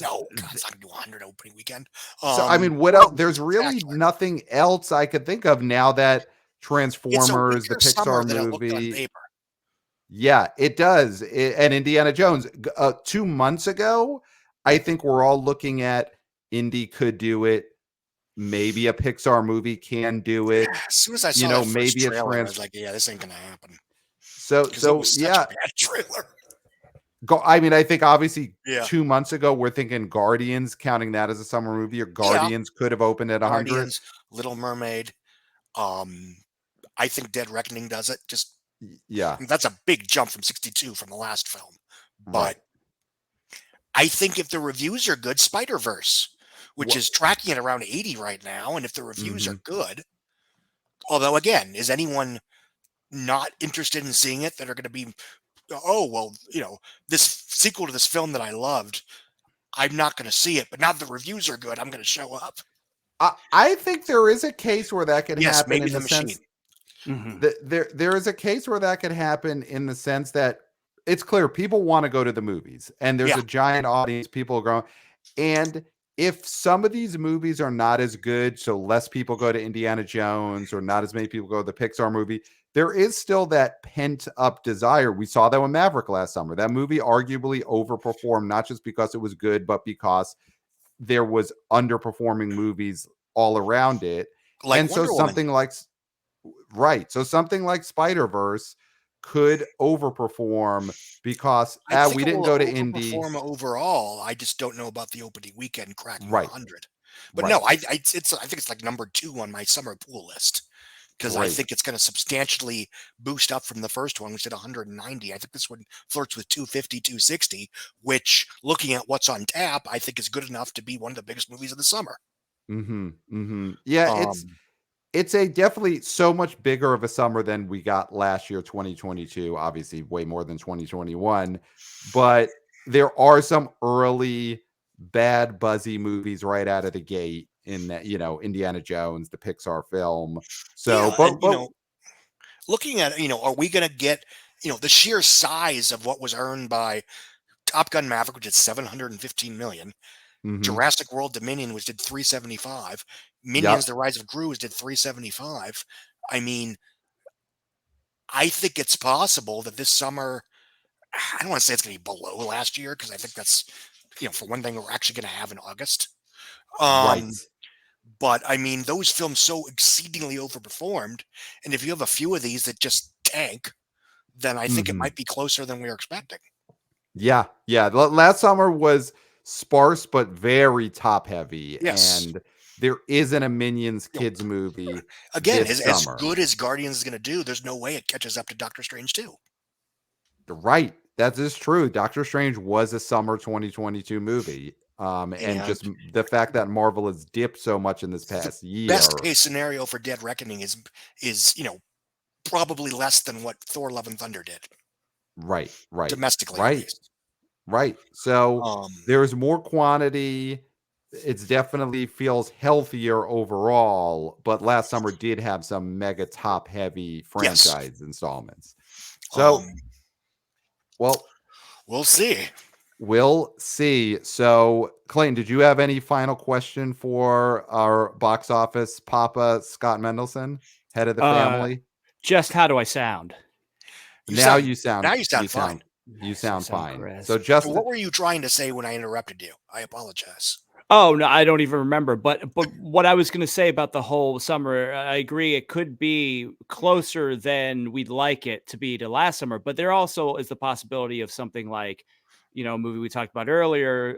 Oh God, it's not gonna do 100 opening weekend. So I mean, what else? Well, There's really spectacular. nothing else I could think of now that It's a Transformers, the weaker summer Pixar than it looked on movie. paper. Yeah, it does. And Indiana Jones, 2 months ago, I think we're all looking at Indy could do it. Maybe a Pixar movie can do it. As soon as I saw that first Maybe a trailer, I was like, "Yeah, this ain't gonna happen," because it so was such a yeah. bad trailer. I mean, I think obviously Yeah, 2 months ago we're thinking Guardians, counting that as a summer movie, or yeah. Guardians could have opened at 100. Guardians, Little Mermaid. Um, I think Dead Reckoning does it. Just Yeah, that's a big jump from 62 from the last film, but right. I think if the reviews are good, Spider Verse, which What? is tracking at around 80 right now, and if the reviews are Mhm. good, although again, is anyone not interested in seeing it that are going to be, oh well, this sequel to this film that I loved, I'm not going to see it, but now that the reviews are good, I'm going to show up. I think there is a case where that could Yes, happen maybe in The the Machine. sense that there is a case where that could happen in the sense that it's clear people want to go to the movies and there's Yeah, a giant audience, people are going, and if some of these movies are not as good, so less people go to Indiana Jones or not as many people go to the Pixar movie, there is still that pent up desire. We saw that with Maverick last summer. That movie arguably overperformed, not just because it was good, but because there was underperforming movies all around it. Like And so Wonder Woman. something like something like Spider-Verse could overperform because I think we it didn't will go to Indy. overperform overall. I just don't know about the opening weekend cracking Right. 100. But Right. no, I think it's like number 2 on my summer pool list because I Great. think it's going to substantially boost up from the first one, which did 190. I think this one flirts with 250, 260, which, looking at what's on tap, I think is good enough to be one of the biggest movies of the summer. Yeah, Um, it's a definitely so much bigger of a summer than we got last year, 2022. Obviously, way more than 2021. But there are some early bad buzzy movies right out of the gate in that, Indiana Jones, the Pixar film. So, yeah, and but looking at are we going to get the sheer size of what was earned by Top Gun Maverick, which is 715 million. mhm, Jurassic World Dominion, which did 375. Minions: yep, The Rise of Gru, which did 375. I mean, I think it's possible that this summer, I don't want to say it's going to be below last year because I think that's, for one thing, we're actually going to have in August. right. But I mean, those films so exceedingly overperformed, and if you have a few of these that just tank, then I think it Mhm. might be closer than we were expecting. Yeah, yeah. Last summer was sparse but very top heavy, Yes. and there isn't a Minions You know, kids movie again, this as summer. good as Guardians is going to do, there's no way it catches up to Doctor Strange 2. Right, that is true. Doctor Strange was a summer 2022 movie, and And just the fact that Marvel has dipped so much in this the past best year. case scenario for Dead Reckoning is probably less than what Thor: Love and Thunder did, Right, right, domestically at right. least. Right. So Um, there's more quantity. It's definitely feels healthier overall, but last summer did have some mega top heavy yes. franchise installments. Um, So, well, we'll see. we'll see. So, Clayton, did you have any final question for our box office papa, Scott Mendelson, head of the Uh, family? just how do I sound? You Now sound you now sound you you sound fine. sound you So I sound sound fine. So crisp. just What were you trying to say when I interrupted you? I apologize. Oh, no, I don't even remember. But what I was going to say about the whole summer, I agree. It could be closer than we'd like it to be to last summer. But there also is the possibility of something like, a movie we talked about earlier,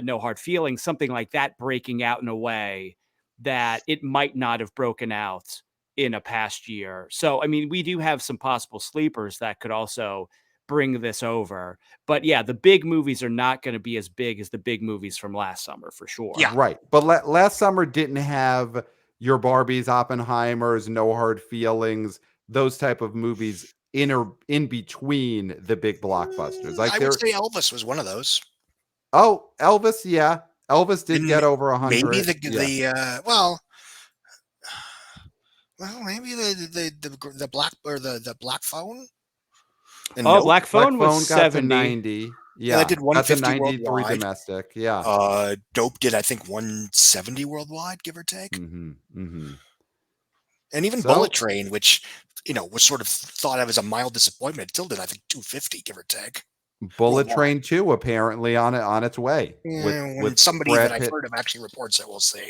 No Hard Feelings, something like that breaking out in a way that it might not have broken out in a past year. So, I mean, we do have some possible sleepers that could also bring this over. But yeah, the big movies are not going to be as big as the big movies from last summer for Yeah. sure. right. But last summer didn't have your Barbies, Oppenheimers, No Hard Feelings, those type of movies in between the big blockbusters. Like I would there say Elvis was one of those. Oh, Elvis, yeah. Elvis did And get over maybe 100. Yeah. maybe the black or the black phone. And Oh, nope. Black Black Phone was Phone got to 70. 90. Yeah, that Yeah. did Got to 150 93 worldwide. domestic. Yeah. Dope did I think 170 worldwide, give or take. Mm-hmm. And even Bullet So Train, which was sort of thought of as a mild disappointment, still did I think 250, give or take, Bullet worldwide. Train 2 apparently on its way When with somebody that Brad I've Pitt. heard of actually reports it, we'll see.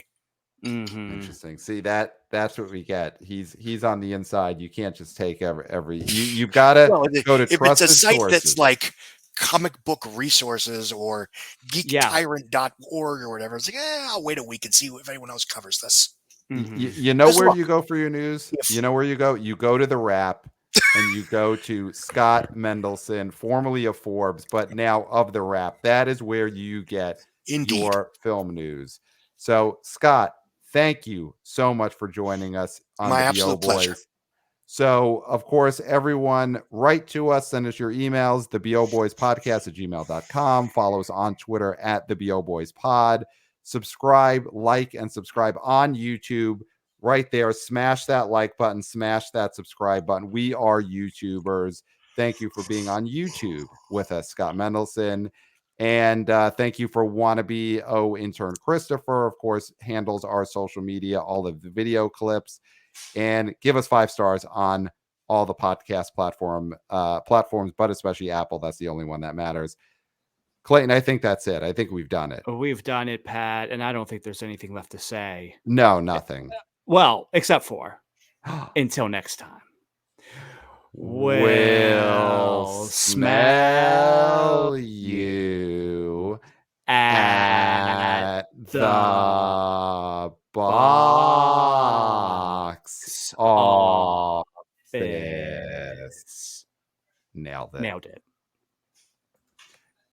Mm-hmm. Interesting. See that's what we get. He's on the inside. You can't just take every you've got to Well, go to if it's a trusted site that's sources. like comic book resources or Yeah. geektyrant.org or whatever, it's like, I'll wait a week and see if anyone else covers this. Mm-hmm. You know Because where look, you go for your news? if You know where you go? You go to the Wrap and you go to Scott Mendelson, formerly of Forbes, but now of the Wrap. That is where you get indeed, your film news. So, Scott, thank you so much for joining us on my the BO absolute pleasure. Boys. So, of course, everyone, write to us, send us your emails, theboboyspodcast@gmail.com. Follow us on Twitter at theboboyspod. Subscribe, like, and subscribe on YouTube. Right there, smash that like button, smash that subscribe button. We are YouTubers. Thank you for being on YouTube with us, Scott Mendelson. And thank you for wannabe intern Christopher. Of course, handles our social media, all of the video clips, and give us 5 stars on all the podcast platforms, but especially Apple. That's the only one that matters. Clayton, I think that's it. I think we've done it. We've done it, Pat, and I don't think there's anything left to say. No, nothing. Well, except for until next time. We'll smell you at the box office. Nailed it.